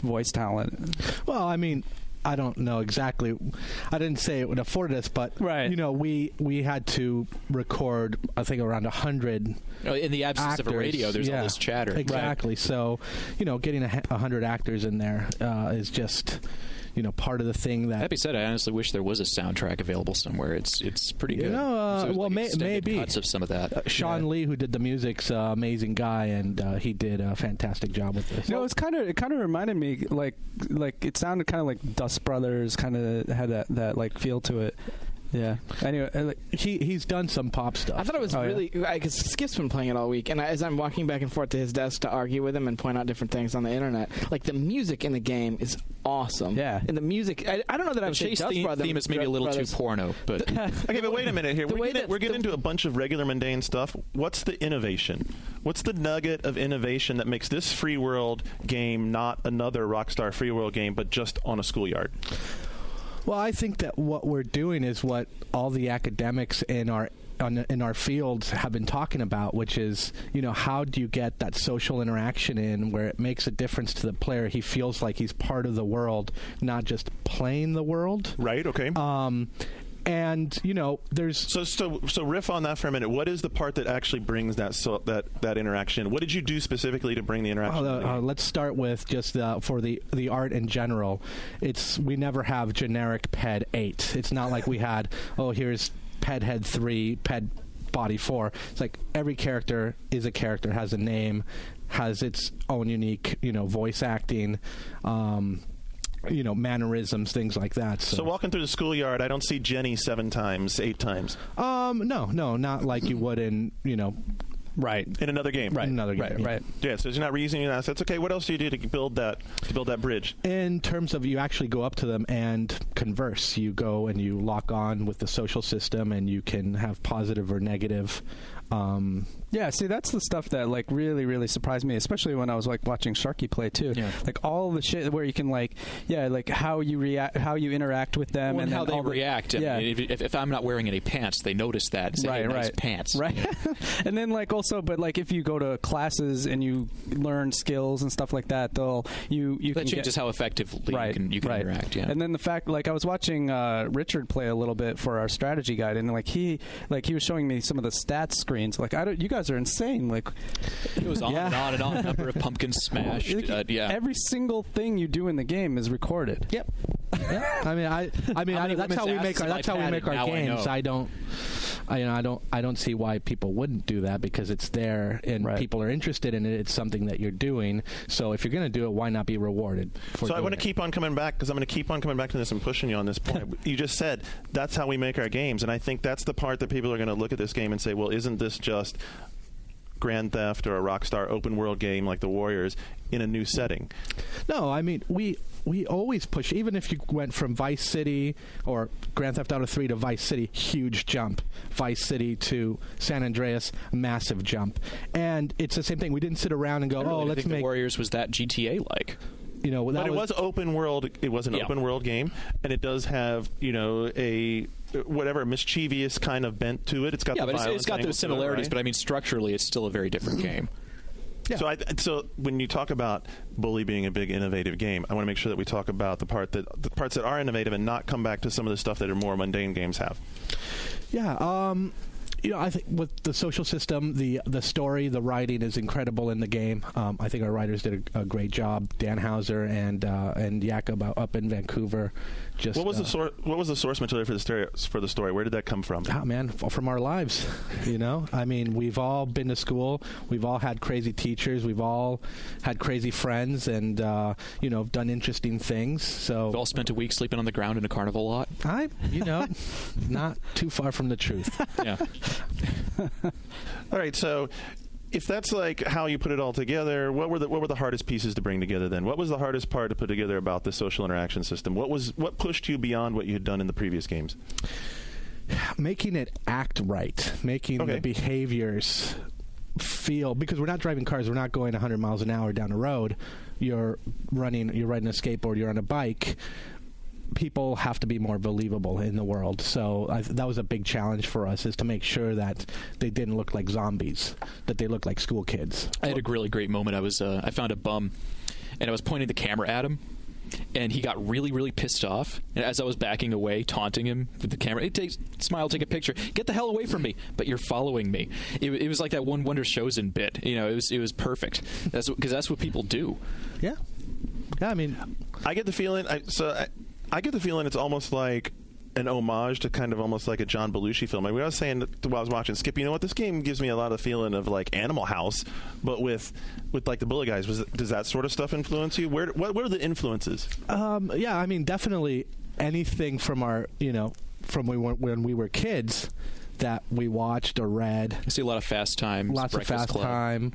voice talent. Well, I mean, I don't know exactly. I didn't say it would afford us, but we had to record, I think, around 100. In the absence actors. Of a radio, there's all this chatter. Exactly. Right. So, getting 100 actors in there is just part of the thing. That being said, I honestly wish there was a soundtrack available somewhere. It's pretty good. Maybe cuts of some of that. Sean Lee, who did the music's an amazing guy, and he did a fantastic job with this. It kind of reminded me like it sounded kind of like Dust Brothers, kind of had that like feel to it. Yeah. Anyway, he's done some pop stuff. I thought it was because Skip's been playing it all week, and as I'm walking back and forth to his desk to argue with him and point out different things on the internet, like the music in the game is awesome. Yeah. And the music, I don't know that I would say Dust Brothers. Theme is maybe a little too porno, but okay. But wait a minute here. We're getting into a bunch of regular mundane stuff. What's the innovation? What's the nugget of innovation that makes this Free World game not another Rockstar Free World game, but just on a schoolyard? Well, I think that what we're doing is what all the academics in our fields have been talking about, which is, how do you get that social interaction in where it makes a difference to the player? He feels like he's part of the world, not just playing the world. Right, okay. And there's so riff on that for a minute. What is the part that actually brings that interaction? What did you do specifically to bring the interaction? Let's start with just for the art in general. We never have generic Ped 8. It's not like we had here's Ped Head 3, Ped Body 4. It's like every character is a character, has a name, has its own unique voice acting. Mannerisms, things like that. So walking through the schoolyard, I don't see Jenny 7 times, 8 times. No, not like you would in, right, in another game. Right, in another game. Right. Yeah. So you're not reusing your assets. Okay. What else do you do to build that bridge? In terms of you actually go up to them and converse. You go and you lock on with the social system, and you can have positive or negative. Yeah, see, that's the stuff that like really, really surprised me, especially when I was like watching Sharky play too. Yeah. Like all the shit where you can like how you react, how you interact with them, and how they react. Yeah. I mean, if I'm not wearing any pants, they notice that. And say, right, hey, right. Nice pants. Right. And then like also, but like if you go to classes and you learn skills and stuff like that, you that changes how effectively you can interact. Yeah. And then the fact, like I was watching Richard play a little bit for our strategy guide, and like he was showing me some of the stats screens. Like you guys are insane. Like it was on and on and on. Number of pumpkins smashed. Every single thing you do in the game is recorded. Yep. Yeah. I mean, that's how we make our games. I don't see why people wouldn't do that, because it's there and people are interested in it. It's something that you're doing. So if you're going to do it, why not be rewarded? So I want to keep on coming back, because I'm going to keep on coming back to this and pushing you on this point. You just said that's how we make our games, and I think that's the part that people are going to look at this game and say, well, isn't this just Grand Theft or a Rockstar open world game like the Warriors in a new setting? No, I mean, we always push. Even if you went from Vice City or Grand Theft Auto 3 to Vice City, huge jump. Vice City to San Andreas, massive jump. And it's the same thing. We didn't sit around and go, let's make the Warriors was that GTA like. But it was open world. It was an open world game, and it does have a mischievous kind of bent to it. It's got it's got those similarities, right? But I mean structurally, it's still a very different game. Yeah. So when you talk about Bully being a big innovative game, I want to make sure that we talk about the parts that are innovative and not come back to some of the stuff that are more mundane games have. Yeah. I think with the social system, the story, the writing is incredible in the game. I think our writers did a great job. Dan Hauser and Jakob up in Vancouver. What was the source material for the story? Where did that come from? Oh man, from our lives. I mean, we've all been to school. We've all had crazy teachers. We've all had crazy friends, and done interesting things. So we've all spent a week sleeping on the ground in a carnival lot. Not too far from the truth. Yeah. All right, so if that's like how you put it all together, what were the hardest pieces to bring together then? What was the hardest part to put together about the social interaction system? What pushed you beyond what you had done in the previous games? Making it act right, making the behaviors feel, because we're not driving cars, we're not going 100 miles an hour down a road. You're riding a skateboard, you're on a bike. People have to be more believable in the world. So that was a big challenge for us, is to make sure that they didn't look like zombies, that they looked like school kids. I had a really great moment. I found a bum, and I was pointing the camera at him, and he got really, really pissed off. And as I was backing away, taunting him with the camera, smile, take a picture, get the hell away from me! But you're following me. It was like that one Wonder Chosen bit. It was perfect. Because that's what people do. Yeah. I mean, I get the feeling. I get the feeling it's almost like an homage to kind of almost like a John Belushi film. I was saying while I was watching Skip, this game gives me a lot of feeling of like Animal House, but with like the Bully guys. Does that sort of stuff influence you? What are the influences? Yeah, I mean, definitely anything from our, from when we were kids that we watched or read. I see a lot of Fast Times. Lots of Fast Time.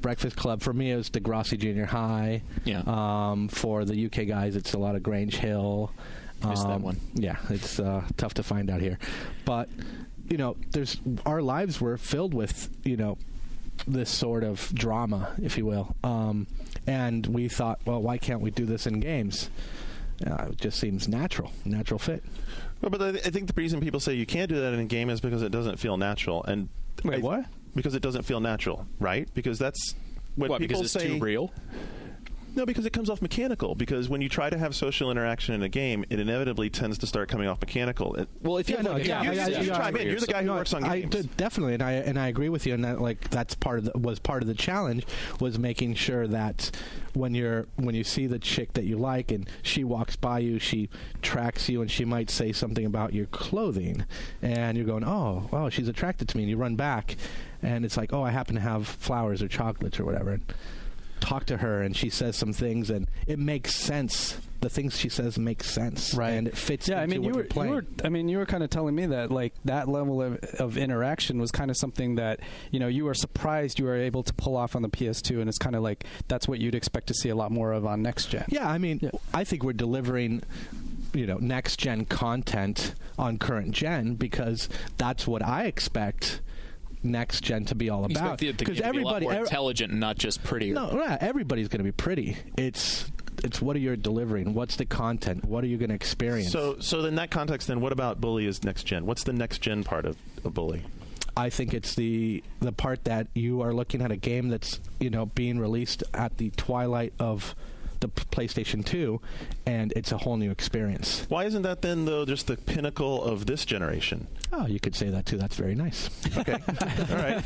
Breakfast Club. For me, it was Degrassi Junior High. Yeah. For the UK guys, it's a lot of Grange Hill. Missed that one. Yeah, it's tough to find out here. But, our lives were filled with, this sort of drama, if you will. And we thought, well, why can't we do this in games? It just seems natural fit. Well, but I think the reason people say you can't do that in a game is because it doesn't feel natural. And wait, what? Because it doesn't feel natural, right? Because that's what people because it's say. Too real? No, because it comes off mechanical. Because when you try to have social interaction in a game, it inevitably tends to start coming off mechanical. Well, if you you're the guy who works on games. Definitely, and I agree with you. And that, that's was part of the challenge, was making sure that when you see the chick that you like and she walks by you, she tracks you, and she might say something about your clothing, and you're going, oh, wow, she's attracted to me, and you run back, and it's like, oh, I happen to have flowers or chocolates or whatever. And talk to her, and she says some things, and it makes sense. The things she says make sense, right? And it fits. Into what you're playing. You were kind of telling me that that level of interaction was kind of something that you were surprised you were able to pull off on the PS2, and it's kind of like that's what you'd expect to see a lot more of on next gen. Yeah, I think we're delivering next gen content on current gen, because that's what I expect next gen to be all about. Because everybody more intelligent and not just prettier. No, everybody's going to be pretty. It's what are you delivering? What's the content? What are you going to experience? So in that context, then, what about Bully is next gen? What's the next gen part of Bully? I think it's the part that you are looking at a game that's being released at the twilight of the PlayStation 2, and it's a whole new experience. Why isn't that then, though, just the pinnacle of this generation? Oh, you could say that too. That's very nice. Okay, all right.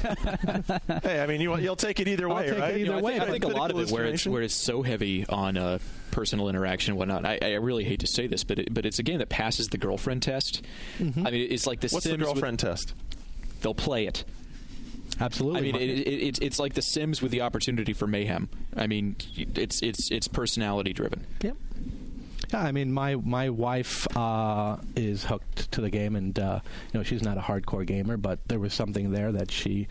Hey, you'll take it either way, right? I think a lot of it where it's so heavy on personal interaction and whatnot. I really hate to say this, but it's a game that passes the girlfriend test. Mm-hmm. It's like the What's Sims the girlfriend test? They'll play it. Absolutely. It's like The Sims with the opportunity for mayhem. It's personality driven. Yep. Yeah, my wife is hooked to the game, and she's not a hardcore gamer, but there was something there that she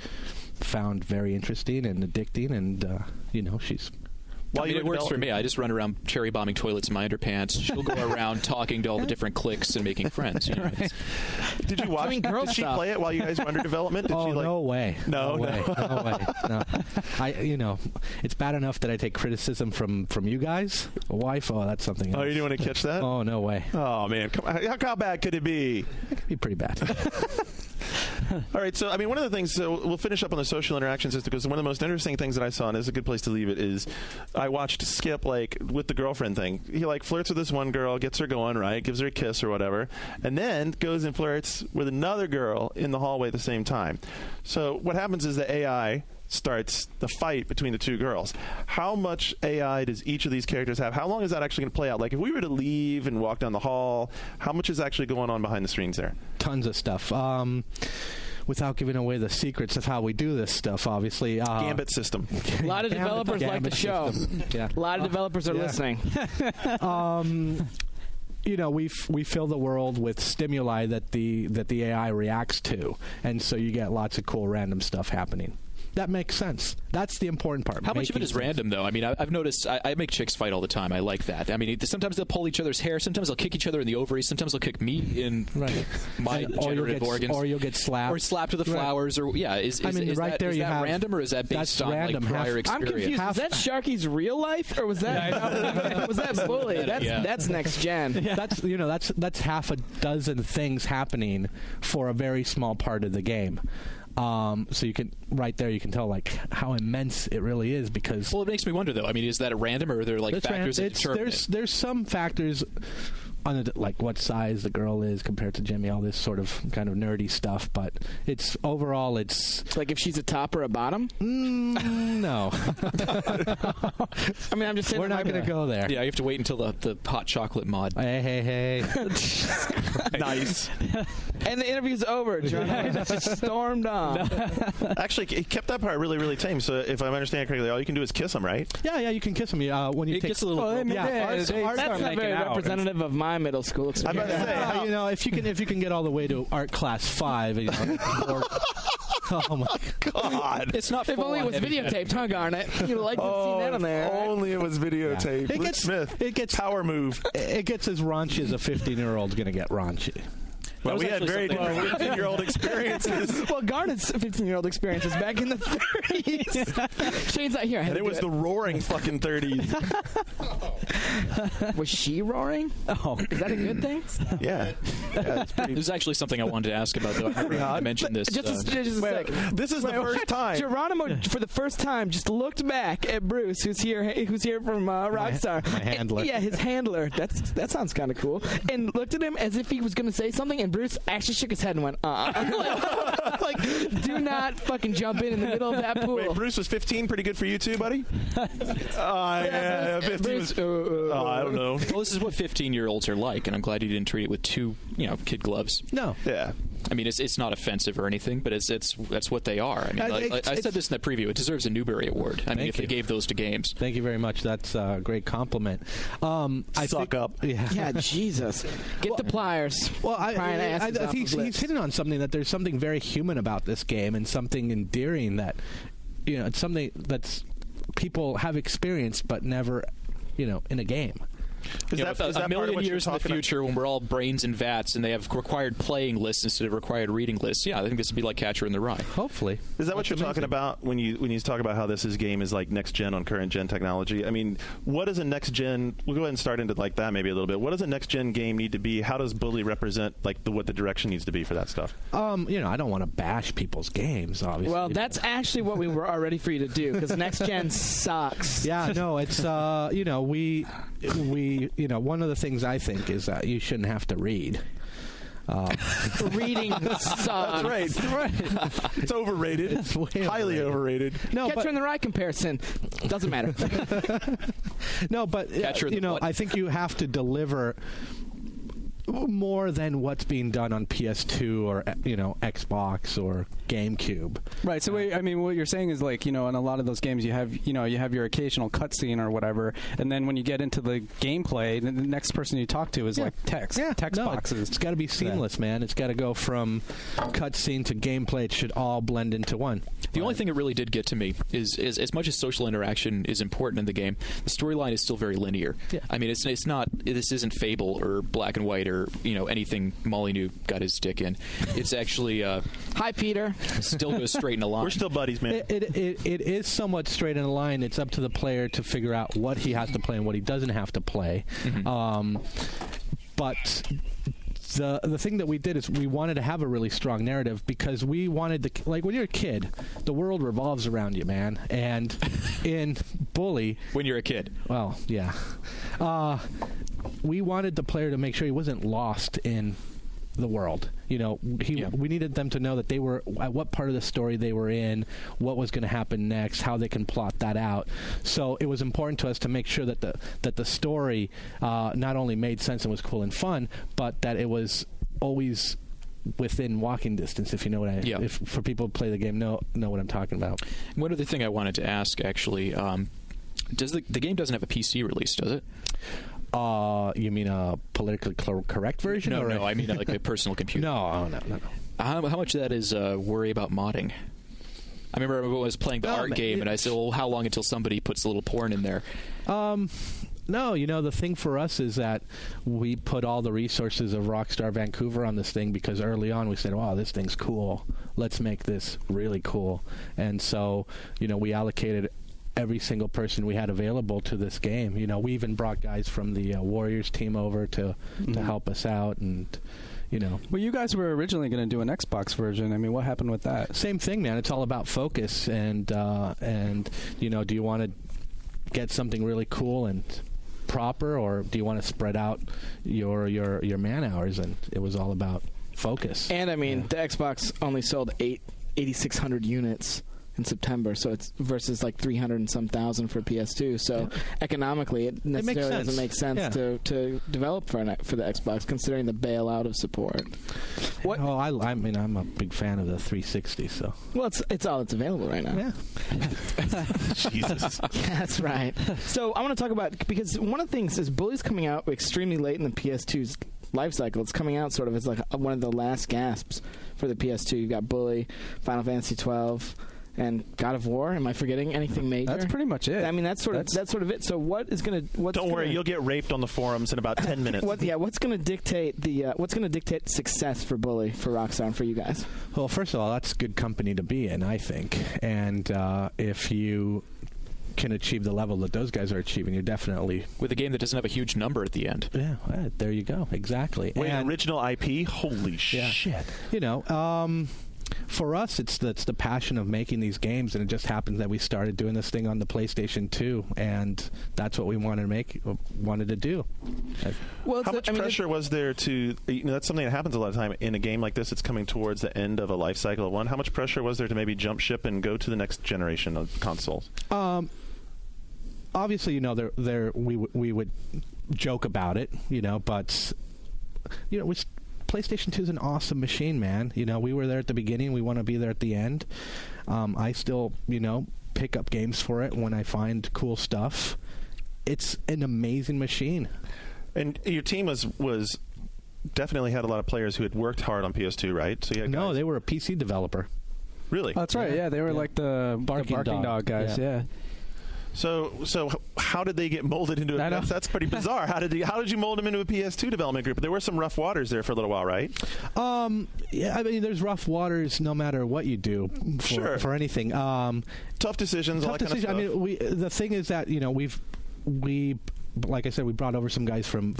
found very interesting and addicting, and she's. It works for me. I just run around cherry bombing toilets in my underpants. She'll go around talking to all the different cliques and making friends. Did you watch? Did she play it while you guys were under development? No way. No way. No. It's bad enough that I take criticism from you guys. Wife, that's something else. Oh, you didn't want to catch that? Oh, no way. Oh man, come on. How bad could it be? It could be pretty bad. All right, so I mean, one of the things we'll finish up on the social interactions is because one of the most interesting things that I saw, and this is a good place to leave it, is I watched Skip with the girlfriend thing. He flirts with this one girl, gets her going, right, gives her a kiss or whatever, and then goes and flirts with another girl in the hallway at the same time. So what happens is the AI starts the fight between the two girls. How much AI does each of these characters have? How long is that actually going to play out? Like, if we were to leave and walk down the hall, how much is actually going on behind the screens there? Tons of stuff. Without giving away the secrets of how we do this stuff, obviously. Gambit system. A lot of developers like the show. Yeah. A lot of developers are listening. We fill the world with stimuli that the AI reacts to, and so you get lots of cool random stuff happening. That makes sense. That's the important part. How much of it is random, though? I mean, I've noticed I make chicks fight all the time. I like that. I mean, sometimes they'll pull each other's hair. Sometimes they'll kick each other in the ovaries. Sometimes they'll kick me in my generative organs. Or you'll get slapped. Or slapped with the flowers. Or is that random, or is that based on prior experience? I'm confused. Was that Sharky's real life, or was that was that Bully? That's next gen. Yeah. That's half a dozen things happening for a very small part of the game. So you can you can tell how immense it really is because. Well, it makes me wonder though. I mean, is that a random or are there factors that determine it? There's some factors on like what size the girl is compared to Jimmy, all this sort of kind of nerdy stuff. But it's overall, it's like if she's a top or a bottom. No. I mean, I'm just saying we're not going to go there. Yeah, you have to wait until the hot chocolate mod. Hey. Nice. And the interview's over. John just stormed on. Actually, he kept that part really, really tame. So if I'm understanding correctly, all you can do is kiss him, right? Yeah, you can kiss him. When you it gets a little. That's not very representative of my middle school experience. I'm about to say, if you can get all the way to art class 5, oh my God! It's not. If only it was videotaped, huh, Garnet? You'd like to see that on there. Only it was videotaped. Yeah. Luke Smith. It gets power move. It gets as raunchy as a 15-year-old's going to get raunchy. Well, we had very different 15-year-old experiences. Well, Garnet's 15-year-old experience was back in the 30s. Shane's not here. And it was the roaring fucking 30s. Was she roaring? Oh, is that a good thing? Yeah. There's actually something I wanted to ask about, though. I never mentioned this. Just a sec. This is the first time. Geronimo, for the first time, just looked back at Bruce, who's here from Rockstar. My handler. Yeah, his handler. That sounds kind of cool. And looked at him as if he was going to say something, and Bruce actually shook his head and went, like, do not fucking jump in the middle of that pool. Wait, Bruce was 15 pretty good for you too, buddy? Yeah, 15 Bruce, was... I don't know. Well, this is what 15-year-olds are like, and I'm glad you didn't treat it with two, kid gloves. No. Yeah. I mean, it's not offensive or anything, but that's what they are. I mean, I said this in the preview. It deserves a Newbery Award. I mean, if they gave those to games. Thank you very much. That's a great compliment. Suck up. Yeah, Jesus. Get the pliers. Well, I think he's hitting on something, that there's something very human about this game and something endearing that, it's something that's people have experienced but never, in a game. Is that a million years in the future when we're all brains in vats and they have required playing lists instead of required reading lists, I think this would be like Catcher in the Rye. Hopefully. Is that what you're talking about when you talk about how this game is like next gen on current gen technology? I mean, what is a next gen? We'll go ahead and start into like that maybe a little bit. What does a next gen game need to be? How does Bully represent what the direction needs to be for that stuff? I don't want to bash people's games, obviously. Well, that's actually what we were ready for you to do, because next gen sucks. Yeah, no, it's one of the things I think is that you shouldn't have to read. Reading sucks. That's right. It's overrated. It's way highly overrated. No, Catcher in the Rye comparison doesn't matter. No, but I think you have to deliver more than what's being done on PS2 or Xbox or GameCube. Right. So what you're saying is in a lot of those games you have your occasional cutscene or whatever, and then when you get into the gameplay, the next person you talk to is text. Yeah. Text boxes. It's got to be seamless, man. It's got to go from cutscene to gameplay. It should all blend into one. The only thing that really did get to me is as much as social interaction is important in the game, the storyline is still very linear. Yeah. I mean, it's not. This isn't Fable or Black and White or anything Molyneux got his dick in. It's actually hi Peter. Still goes straight in a line. We're still buddies, man. It is somewhat straight in a line. It's up to the player to figure out what he has to play and what he doesn't have to play. Mm-hmm. But the thing that we did is we wanted to have a really strong narrative because we wanted to, like, when you're a kid, the world revolves around you, man. And in Bully, when you're a kid, well, yeah, we wanted the player to make sure he wasn't lost in the world. You know, we needed them to know that they were at what part of the story they were in, what was going to happen next, how they can plot that out. So it was important to us to make sure that the story not only made sense and was cool and fun, but that it was always within walking distance. If you know what if for people who play the game know what I'm talking about. One other thing I wanted to ask, actually, does the game doesn't have a PC release, does it? You mean a politically correct version? No, I mean like a personal computer. No. How much of that is worry about modding? I remember I was playing the art game, and I said, well, how long until somebody puts a little porn in there? No, the thing for us is that we put all the resources of Rockstar Vancouver on this thing because early on we said, wow, this thing's cool. Let's make this really cool. And so, we allocated every single person we had available to this game. We even brought guys from the Warriors team over to help us out, and Well, you guys were originally going to do an Xbox version. I mean, what happened with that? Same thing, man. It's all about focus, and do you want to get something really cool and proper, or do you want to spread out your man hours? And it was all about focus. And I mean, the Xbox only sold 8,600 units in September, so it's versus like 300 and some thousand for PS2. So economically, it necessarily doesn't make sense to develop for the Xbox, considering the bailout of support. What? Oh, I mean, I'm a big fan of the 360. So it's all that's available right now. Yeah. Jesus. Yeah, that's right. So I want to talk about, because one of the things is Bully's coming out extremely late in the PS2's life cycle. It's coming out sort of as like one of the last gasps for the PS2. You've got Bully, Final Fantasy 12. And God of War. Am I forgetting anything major? That's pretty much it. I mean, that's sort of it. So Don't worry, you'll get raped on the forums in about 10 minutes. What's going to dictate success for Bully, for Rockstar, and for you guys? Well, first of all, that's good company to be in, I think. And if you can achieve the level that those guys are achieving, you're definitely with a game that doesn't have a huge number at the end. Yeah, there you go. Exactly. Wait, original IP? Holy shit! For us, it's the passion of making these games, and it just happens that we started doing this thing on the PlayStation 2, and that's what we wanted to do. Well, how much pressure was there to? That's something that happens a lot of time in a game like this. It's coming towards the end of a life cycle of one. How much pressure was there to maybe jump ship and go to the next generation of consoles? Obviously, we would joke about it, but PlayStation 2 is an awesome machine, man. We were there at the beginning. We want to be there at the end. I still, pick up games for it when I find cool stuff. It's an amazing machine. And your team was definitely had a lot of players who had worked hard on PS2, right? So No, they were a PC developer. Really? Oh, that's right. Yeah, they were like the barking dog guys. Yeah. So how did they get molded into a... That's pretty bizarre. How did you mold them into a PS2 development group? There were some rough waters there for a little while, right? Yeah, I mean, there's rough waters no matter what you do for anything. Tough decisions, all that kind of stuff. I mean, the thing is that, we like I said, we brought over some guys from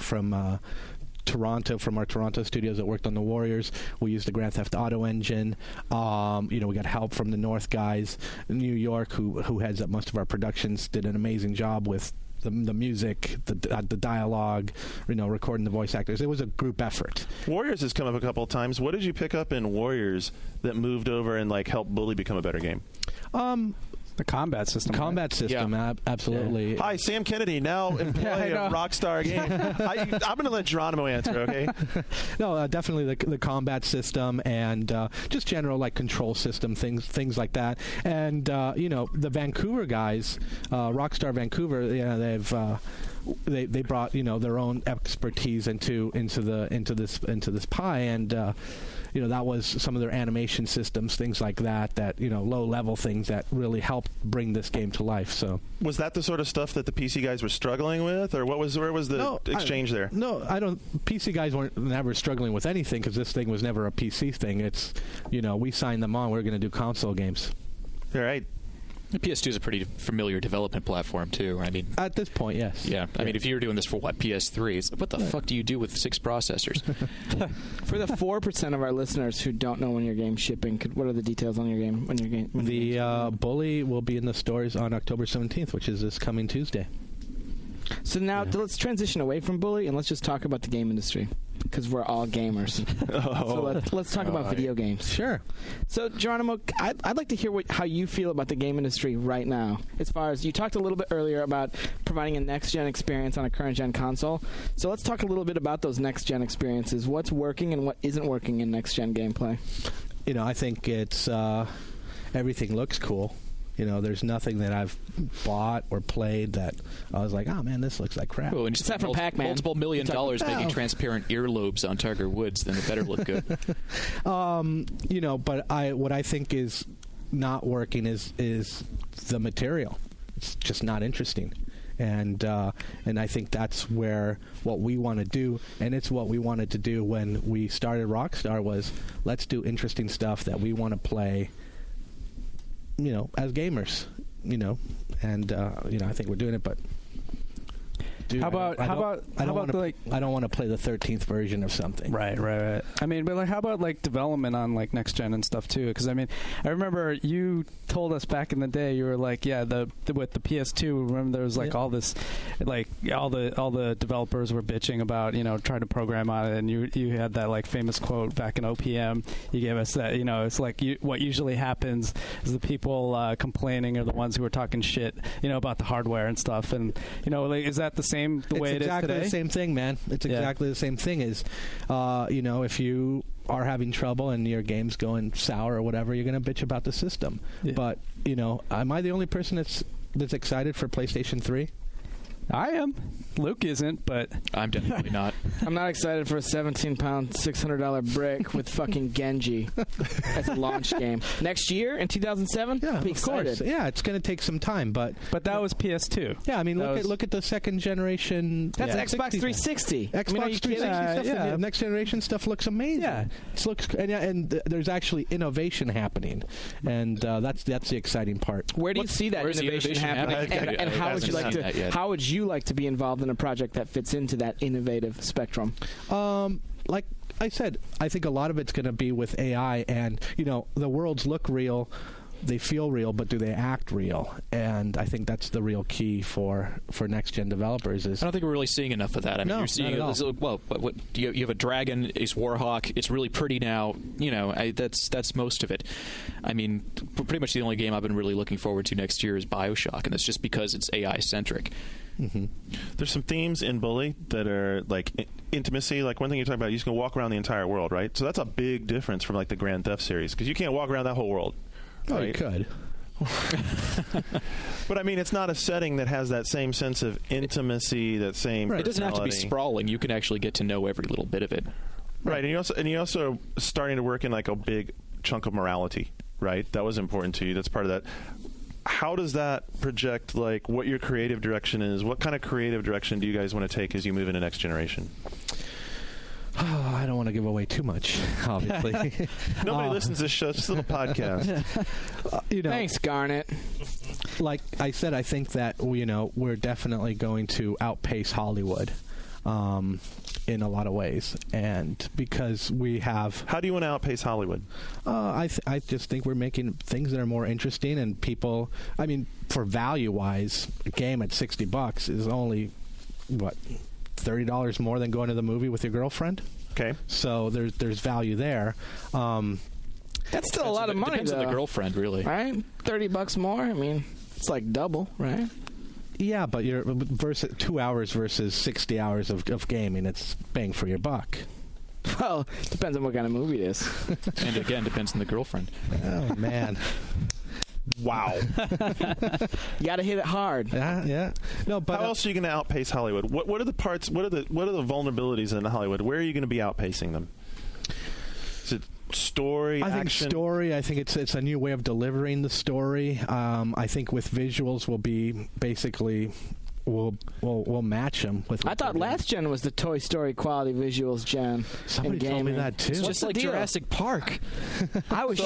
Toronto, from our Toronto studios that worked on the Warriors. We used the Grand Theft Auto engine. We got help from the North guys in New York, who heads up most of our productions, did an amazing job with the music, the dialogue, recording the voice actors. It was a group effort. Warriors has come up a couple of times. What did you pick up in Warriors that moved over and helped Bully become a better game? The combat system. Absolutely. Yeah. Hi, Sam Kennedy, now employee of Rockstar Games. I'm going to let Geronimo answer, okay? No, definitely the combat system and just general control system, things like that. And the Vancouver guys, Rockstar Vancouver, they brought their own expertise into this pie, and that was some of their animation systems, things like that low level things that really helped bring this game to life. So was that the sort of stuff that the PC guys were struggling with, or where was the exchange there? No, I don't. PC guys weren't never struggling with anything because this thing was never a PC thing. It's we signed them on. We're going to do console games. All right. The PS2 is a pretty familiar development platform, too. I mean, at this point, yes. Yeah. I mean, if you're doing this for, PS3, it's, what the fuck do you do with 6 processors? For the 4% of our listeners who don't know when your game's shipping, what are the details on your game? The Bully will be in the stores on October 17th, which is this coming Tuesday. So now let's transition away from Bully and let's just talk about the game industry, because we're all gamers. So let's talk about video games. Sure. So Geronimo, I'd like to hear how you feel about the game industry right now. As far as you talked a little bit earlier about providing a next-gen experience on a current-gen console. So let's talk a little bit about those next-gen experiences. What's working and what isn't working in next-gen gameplay? I think it's everything looks cool. There's nothing that I've bought or played that I was like, oh man, this looks like crap. Well, and just from Pac-Man. Multiple $1 million making transparent earlobes on Tiger Woods, then it better look good. But what I think is not working is the material. It's just not interesting. And I think that's where what we want to do, and it's what we wanted to do when we started Rockstar, was let's do interesting stuff that we want to play, as gamers, and I think we're doing it, but dude, I don't want to play the 13th version of something. Right. I mean, but how about development on next gen and stuff too? Because I mean, I remember you told us back in the day, you were like, with the PS2, remember there was all this, all the developers were bitching about trying to program on it, and you had that famous quote back in OPM. You gave us that it's what usually happens is the people complaining are the ones who are talking shit about the hardware and stuff, and is that the way it is today? It's exactly the same thing, man. It's exactly the same thing. Is if you are having trouble and your game's going sour or whatever, you're going to bitch about the system. Yeah. But am I the only person that's excited for PlayStation 3? I am. Luke isn't, but I'm definitely not. I'm not excited for a 17-pound, $600 brick with fucking Genji as a launch game next year in 2007. Yeah, of course. Yeah, it's going to take some time, but that was PS2. Yeah, I mean, look at the second generation. That's Xbox 360. Xbox 360 stuff. The next generation stuff looks amazing. Yeah, it looks, and there's actually innovation happening, and that's the exciting part. Where do you see that innovation happening? And how would you like to? How would you like to be involved in a project that fits into that innovative spectrum? Like I said, I think a lot of it's going to be with AI, and the worlds look real, they feel real, but do they act real? And I think that's the real key for next gen developers. I don't think we're really seeing enough of that. I mean, you're seeing you have a dragon, Ace Warhawk. It's really pretty now. That's most of it. I mean, pretty much the only game I've been really looking forward to next year is BioShock, and that's just because it's AI centric. Mm-hmm. There's some themes in Bully that are like intimacy. Like one thing you're talking about, you just can walk around the entire world, right? So that's a big difference from the Grand Theft series, because you can't walk around that whole world. Oh, right? You could. But I mean, it's not a setting that has that same sense of intimacy, that same. Right. It doesn't have to be sprawling. You can actually get to know every little bit of it. Right, and you also starting to work in a big chunk of morality. Right, that was important to you. That's part of that. How does that project what your creative direction is? What kind of creative direction do you guys want to take as you move into next generation? Oh, I don't want to give away too much, obviously. Nobody listens to this show. It's just a little podcast. Thanks, Garnet. Like I said, I think that we're definitely going to outpace Hollywood in a lot of ways, and because we have. How do you want to outpace Hollywood? I just think we're making things that are more interesting, and people. I mean, for value-wise, a game at $60 is only $30 more than going to the movie with your girlfriend. Okay. So there's value there. That's still a lot of money, depends on the girlfriend, really. Right? $30 more. I mean, it's like double, right? Yeah, but you're versus 2 hours versus 60 hours of gaming. It's bang for your buck. Well, depends on what kind of movie it is. And again, depends on the girlfriend. Oh man. Wow. You got to hit it hard. Yeah. No, but how else are you going to outpace Hollywood? What are the parts? What are the vulnerabilities in Hollywood? Where are you going to be outpacing them? Is it story? I think action? Story. I think it's a new way of delivering the story. I think with visuals will be basically we'll match them with. I thought last gen was the Toy Story quality visuals gen. Somebody told me that too. It's just like Jurassic Park. I was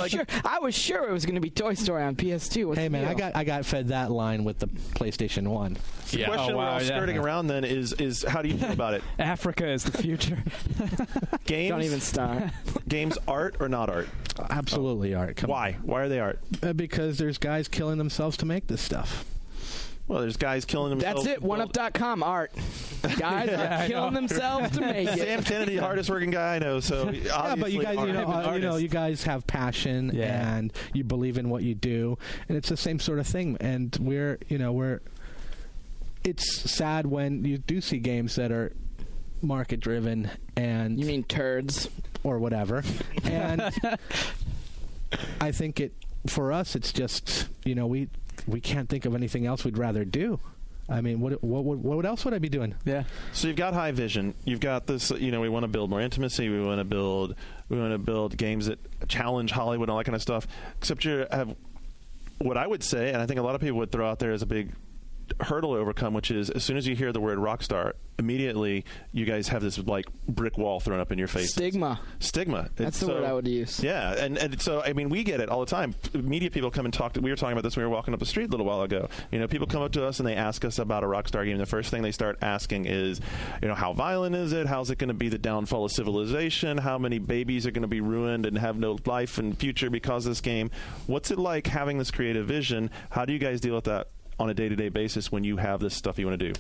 sure it was going to be Toy Story on PS2. What's hey the man, deal? I got fed that line with the PlayStation 1. The question we're all skirting around then is how do you feel about it? Africa is the future. Games? Don't even start. Games art or not art? Absolutely art. Why? Why are they art? Because there's guys killing themselves to make this stuff. Well, there's guys killing themselves. That's it. OneUp.com art. Guys are killing themselves to make it. Sam Kennedy, hardest working guy I know. So yeah, but you guys, you guys have passion and you believe in what you do, and it's the same sort of thing. And it's sad when you do see games that are market driven and you mean turds or whatever. And I think for us, it's just we can't think of anything else we'd rather do. I mean, what else would I be doing? Yeah. So you've got high vision. You've got this. We want to build more intimacy. We want to build games that challenge Hollywood and all that kind of stuff. Except you have what I would say, and I think a lot of people would throw out there as a big hurdle to overcome, which is as soon as you hear the word Rockstar, immediately you guys have this like brick wall thrown up in your face. Stigma. That's the word I would use. Yeah, and so I mean we get it all the time. Media people come and talk. We were talking about this when we were walking up the street a little while ago. People come up to us and they ask us about a Rockstar game. The first thing they start asking is, how violent is it? How's it going to be the downfall of civilization? How many babies are going to be ruined and have no life and future because of this game? What's it like having this creative vision? How do you guys deal with that on a day-to-day basis when you have this stuff you want to do?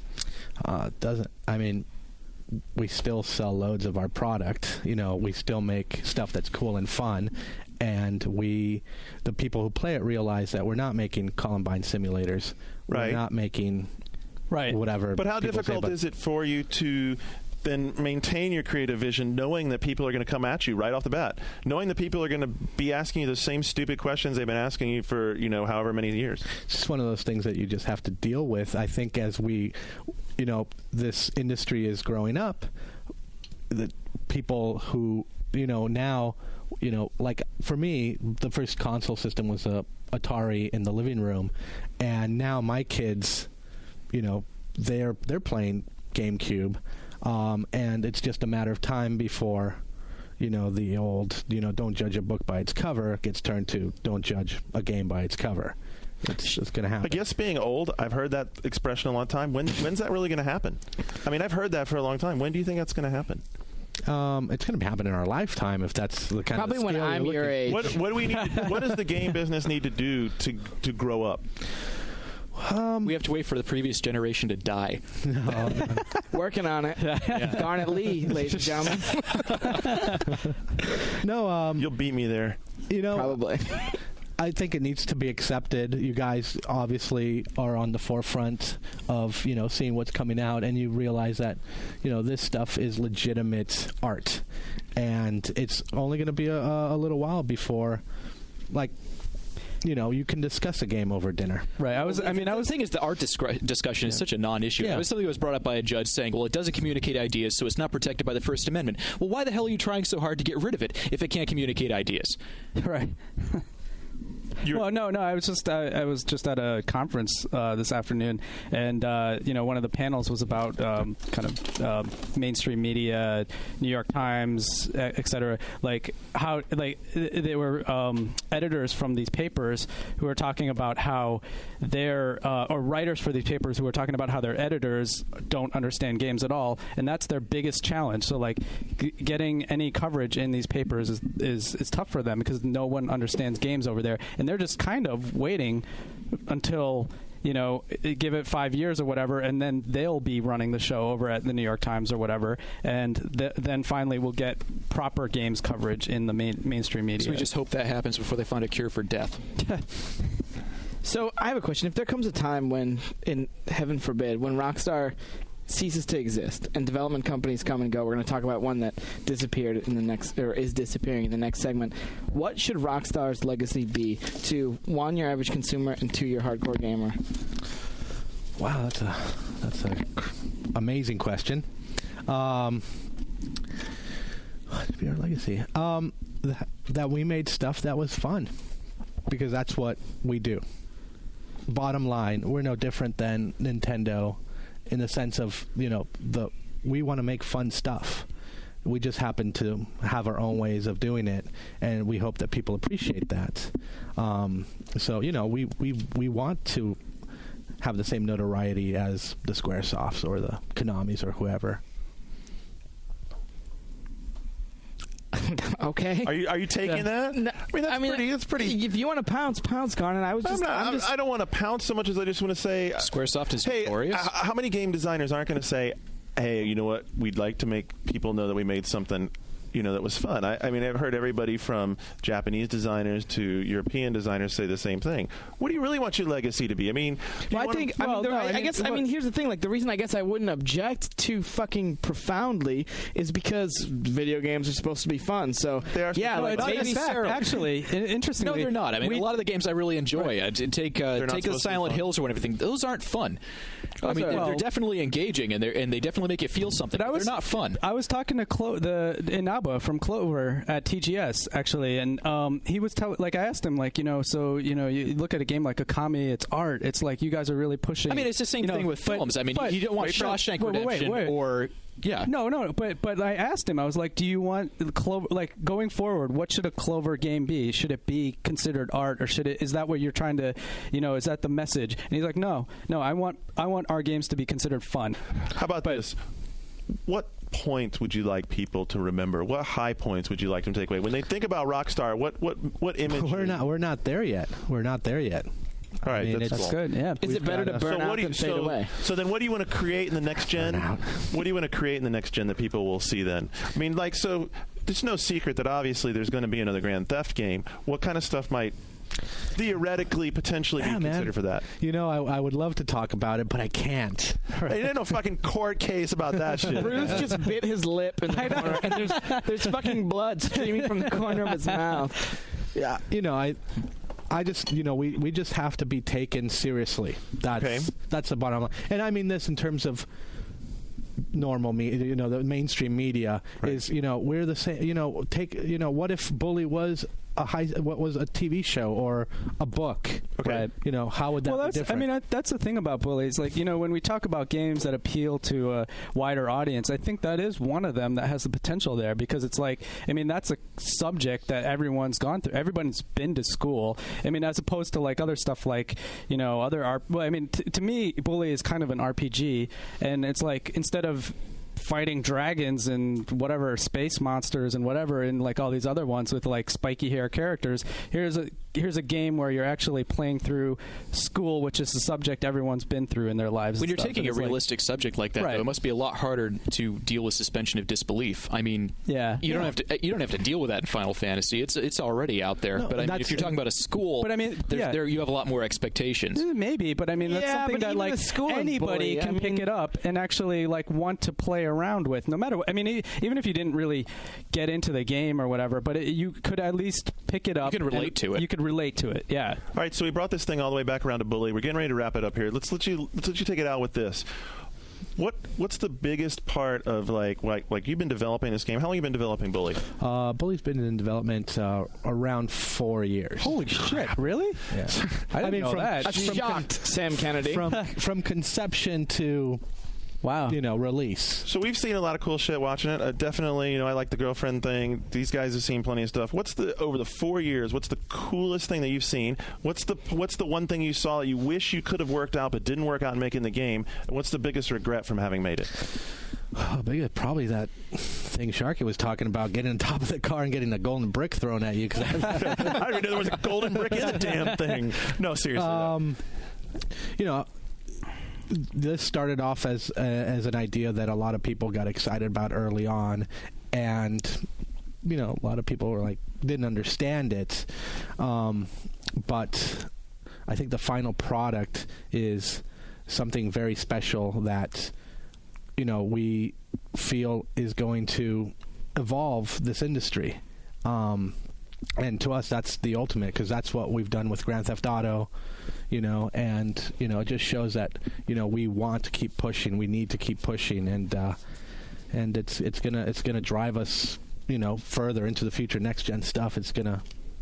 We still sell loads of our product. We still make stuff that's cool and fun, and the people who play it realize that we're not making Columbine simulators. Right. We're not making whatever. But how difficult is it for you to then maintain your creative vision, knowing that people are going to come at you right off the bat, knowing that people are going to be asking you the same stupid questions they've been asking you for however many years? It's just one of those things that you just have to deal with. I think as this industry is growing up, the people who now like for me, the first console system was a Atari in the living room, and now my kids, they're playing GameCube. And it's just a matter of time before, the old, don't judge a book by its cover gets turned to don't judge a game by its cover. It's going to happen. I guess being old, I've heard that expression a long time. When's that really going to happen? I mean, I've heard that for a long time. When do you think that's going to happen? It's going to happen in our lifetime if that's the kind probably of when I'm your age. What do we need? What does the game business need to do to grow up? We have to wait for the previous generation to die. No. Working on it. Yeah. Garnet Lee, ladies and gentlemen. No, you'll beat me there. Probably. I think it needs to be accepted. You guys obviously are on the forefront of, seeing what's coming out, and you realize that, this stuff is legitimate art. And it's only going to be a little while before, you can discuss a game over dinner. Right. The thing is, the art discussion is such a non-issue. Yeah. It was something that was brought up by a judge saying, well, it doesn't communicate ideas, so it's not protected by the First Amendment. Well, why the hell are you trying so hard to get rid of it if it can't communicate ideas? Right. Well, no. I was just at a conference this afternoon, and one of the panels was about mainstream media, New York Times, et cetera. Like how they were editors from these papers who were talking about how or writers for these papers who were talking about how their editors don't understand games at all, and that's their biggest challenge. So getting any coverage in these papers is tough for them because no one understands games over there, and they're just kind of waiting until give it 5 years or whatever, and then they'll be running the show over at the New York Times or whatever, and then finally we'll get proper games coverage in the mainstream media. So we just hope that happens before they find a cure for death. So I have a question. If there comes a time when, in heaven forbid, when Rockstar ceases to exist and development companies come and go, we're going to talk about one that disappeared in the next, or is disappearing in the next segment. What should Rockstar's legacy be to, one, your average consumer, and two, your hardcore gamer? Wow, that's a amazing question. What should be our legacy? That we made stuff that was fun, because that's what we do. Bottom line, we're no different than Nintendo in the sense of we want to make fun stuff. We just happen to have our own ways of doing it, and we hope that people appreciate that. So we want to have the same notoriety as the Squaresofts or the Konamis or whoever. Okay. Are you taking that? No, that's pretty. If you want to pounce, Garnet. I don't want to pounce so much as I just want to say Squaresoft is notorious. How many game designers aren't going to say, "Hey, you know what? We'd like to make people know that we made something." That was fun. I mean, I've heard everybody from Japanese designers to European designers say the same thing. What do you really want your legacy to be? I mean, here's the thing. Like, the reason I guess I wouldn't object to fucking profoundly is because video games are supposed to be fun. So actually, interestingly, no, they're not. I mean, a lot of the games I really enjoy. Take the Silent Hills or everything. Those aren't fun. I mean, they're definitely engaging, and they definitely make you feel something. But they're not fun. I was talking to Inaba from Clover at TGS actually, and he was I asked him you look at a game like Okami, it's art. It's like you guys are really pushing. I mean, it's the same thing with films. I mean, you don't want Shawshank Redemption or. Yeah. No. But I asked him. I was like, "Do you want Clover? Like going forward, what should a Clover game be? Should it be considered art, or is that what you're trying to, is that the message?" And he's like, "No. I want our games to be considered fun." How about this? What point would you like people to remember? What high points would you like them to take away when they think about Rockstar? What image? We're not there yet. We're not there yet. All right, that's good. Yeah. Is it better to burn out than fade away? So then, what do you want to create in the next gen? What do you want to create in the next gen that people will see then? I mean, there's no secret that obviously there's going to be another Grand Theft game. What kind of stuff might theoretically potentially be considered for that? I would love to talk about it, but I can't. Right. Ain't no fucking court case about that shit. Bruce just bit his lip in the corner, and there's fucking blood streaming from the corner of his mouth. Yeah, I just, we just have to be taken seriously. That's the bottom line. And I mean this in terms of normal media, the mainstream media is, we're the same, what if Bully was a TV show or a book? Okay. Right? How would that be different? I mean, that's the thing about Bullies. Like, when we talk about games that appeal to a wider audience, I think that is one of them that has the potential there, because it's like, I mean, that's a subject that everyone's gone through. Everyone's been to school. I mean, as opposed to like other stuff like, other art. Well, I mean, to me, Bully is kind of an RPG, and it's like, instead of fighting dragons and whatever space monsters and whatever and like all these other ones with like spiky hair characters, here's a game where you're actually playing through school, which is a subject everyone's been through in their lives. When you're taking a realistic subject like that, though, it must be a lot harder to deal with suspension of disbelief. I mean, you don't have to deal with that in Final Fantasy. It's already out there. But I mean, if you're talking about a school, but I mean, there you have a lot more expectations. Maybe, but I mean, that's something that like anybody can pick it up and actually like want to play around with, no matter what. I mean, even if you didn't really get into the game or whatever, but you could at least pick it up. You can relate to it. You could relate to it. Yeah. All right, so we brought this thing all the way back around to Bully. We're getting ready to wrap it up here. Let's let you take it out with this. What's the biggest part of like you've been developing this game? How long have you been developing Bully? Bully's been in development around 4 years. Holy shit! Really? Yeah. I didn't know that. I'm shocked, Sam Kennedy. From conception to release. So we've seen a lot of cool shit watching it. Definitely, I like the girlfriend thing. These guys have seen plenty of stuff. Over the 4 years, what's the coolest thing that you've seen? What's the one thing you saw that you wish you could have worked out but didn't work out in making the game? And what's the biggest regret from having made it? Probably that thing Sharky was talking about, getting on top of the car and getting the golden brick thrown at you. I didn't even know there was a golden brick in the damn thing. No, seriously. This started off as an idea that a lot of people got excited about early on, and a lot of people were like didn't understand it. But I think the final product is something very special that we feel is going to evolve this industry. And to us, that's the ultimate, because that's what we've done with Grand Theft Auto. And it just shows that we want to keep pushing. We need to keep pushing, and it's gonna drive us further into the future. Next gen stuff. It's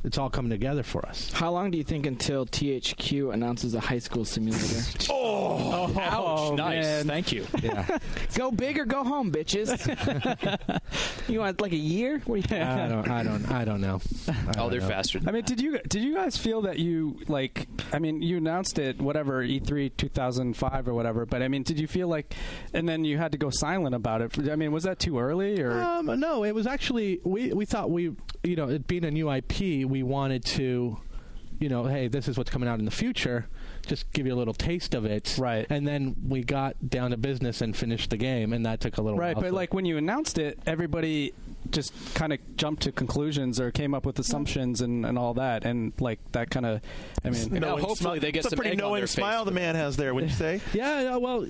it's all coming together for us. How long do you think until THQ announces a high school simulator? Ouch! Nice, man. thank you. Yeah. Go big or go home, bitches. You want like a year? What do you think? I don't know. They're faster. I mean, did you guys feel that you like? I mean, you announced it, whatever, E3 2005 or whatever. But I mean, did you feel like, and then you had to go silent about it? I mean, was that too early or? No, it was actually we thought it being a new IP, we wanted to, hey, this is what's coming out in the future. Just give you a little taste of it, right? And then we got down to business and finished the game, and that took a little while. Right, but like when you announced it, everybody just kind of jumped to conclusions or came up with assumptions and all that, and like that kind of, I mean, hopefully they get some egg on their face. It's a pretty knowing smile the man has there, wouldn't you say? Yeah, well,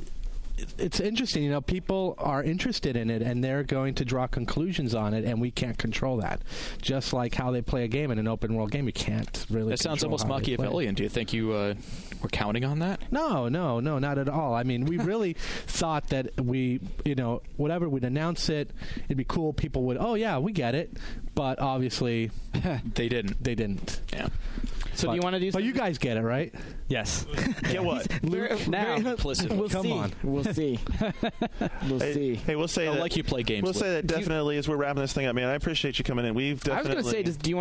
it's interesting. People are interested in it, and they're going to draw conclusions on it, and we can't control that. Just like how they play a game in an open world game, you can't really. That sounds almost Machiavellian. Do you think you were counting on that? No, not at all. I mean, we really thought that whatever we'd announce it, it'd be cool. People would, oh yeah, we get it, but obviously they didn't. They didn't. Yeah. So do you want to do? But you guys get it, right? Yes. Get what? Luke, now. Implicitly. We'll Come see. on. We'll see. We'll see. Hey, we'll say that. Like you play games. We'll say that definitely as we're wrapping this thing up, man. I appreciate you coming in. We've definitely. I was going to say, do you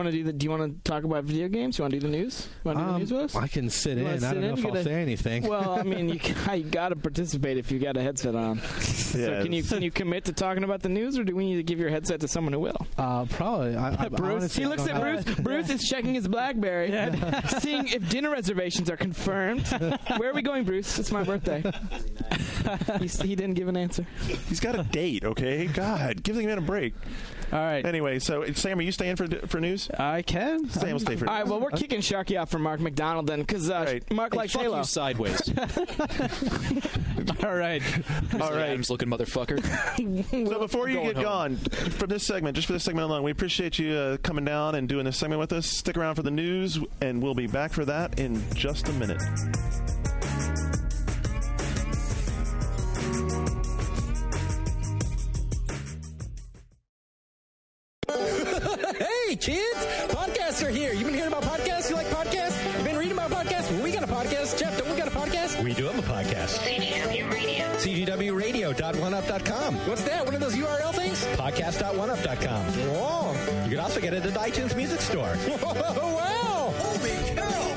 want to talk about video games? You want to do the news? You want to do the news with us? I can sit in. I don't know if I'll say anything. Well, I mean, you got to participate if you got a headset on. So can you commit to talking about the news, or do we need to give your headset to someone who will? Probably. Bruce. He looks at Bruce. Bruce is checking his BlackBerry, seeing if dinner reservations are confirmed. Where are we going, Bruce? It's my birthday. He didn't give an answer. He's got a date, okay? God, give the man a break. All right. Anyway, so Sam, are you staying for news? I can. Sam will stay for news. All right, well, we're kicking Sharky out for Mark McDonald then, because Mark likes fuck Halo. You sideways. All right. All right. Adams-looking motherfucker. So before you get gone from this segment, just for this segment alone, we appreciate you coming down and doing this segment with us. Stick around for the news, and we'll be back for that in just a minute. Hey, kids! Podcasts are here. You been hearing about podcasts? You like podcasts? You been reading about podcasts? Well, we got a podcast. Jeff, don't we got a podcast? We do have a podcast. CGW Radio. CGWradio.oneup.com. What's that? One of those URL things? Podcast.oneup.com. Whoa. You can also get it at iTunes Music Store. Whoa, wow! Holy cow!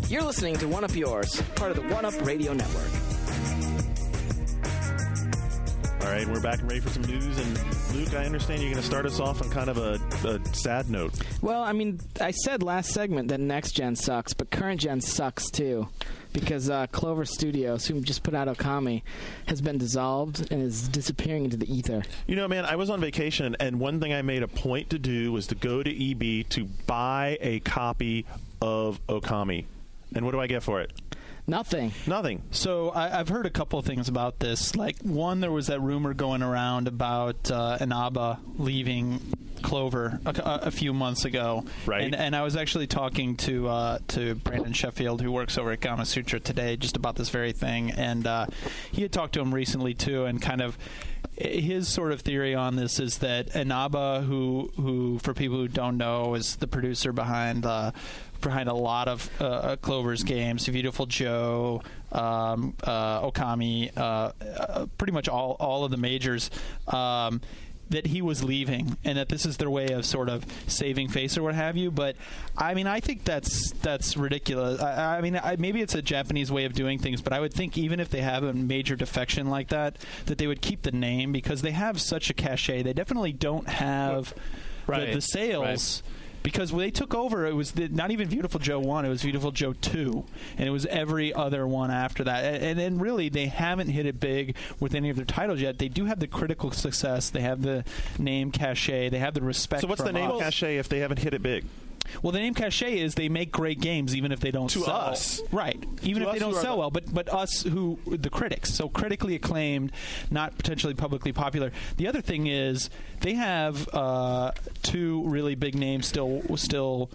You're listening to One Up Yours, part of the One Up Radio Network. All right, we're back and ready for some news. And Luke, I understand you're going to start us off on kind of a sad note. Well, I mean, I said last segment that next gen sucks, but current gen sucks too, because Clover Studios, who just put out Okami, has been dissolved and is disappearing into the ether. You know, man, I was on vacation, and one thing I made a point to do was to go to EB to buy a copy of Okami. And what do I get for it? Nothing. So I've heard a couple of things about this. Like, one, there was that rumor going around about Inaba leaving Clover a few months ago. Right. And I was actually talking to Brandon Sheffield, who works over at Gamasutra today, just about this very thing. And he had talked to him recently, too, and kind of his sort of theory on this is that Inaba, who for people who don't know, is the producer behind a lot of Clover's games, Beautiful Joe, Okami, pretty much all of the majors, that he was leaving, and that this is their way of sort of saving face or what have you. But I mean, I think that's ridiculous. I mean, maybe it's a Japanese way of doing things, but I would think even if they have a major defection like that they would keep the name, because they have such a cachet. They definitely don't have the sales. Right. Because when they took over, it was not even Beautiful Joe 1, it was Beautiful Joe 2, and it was every other one after that. And really, they haven't hit it big with any of their titles yet. They do have the critical success, they have the name cachet, they have the respect. So what's the name cachet if they haven't hit it big? Well, the name cachet is they make great games even if they don't sell. To us. Right. Even if they don't sell well. But us, who the critics. So critically acclaimed, not potentially publicly popular. The other thing is they have two really big names still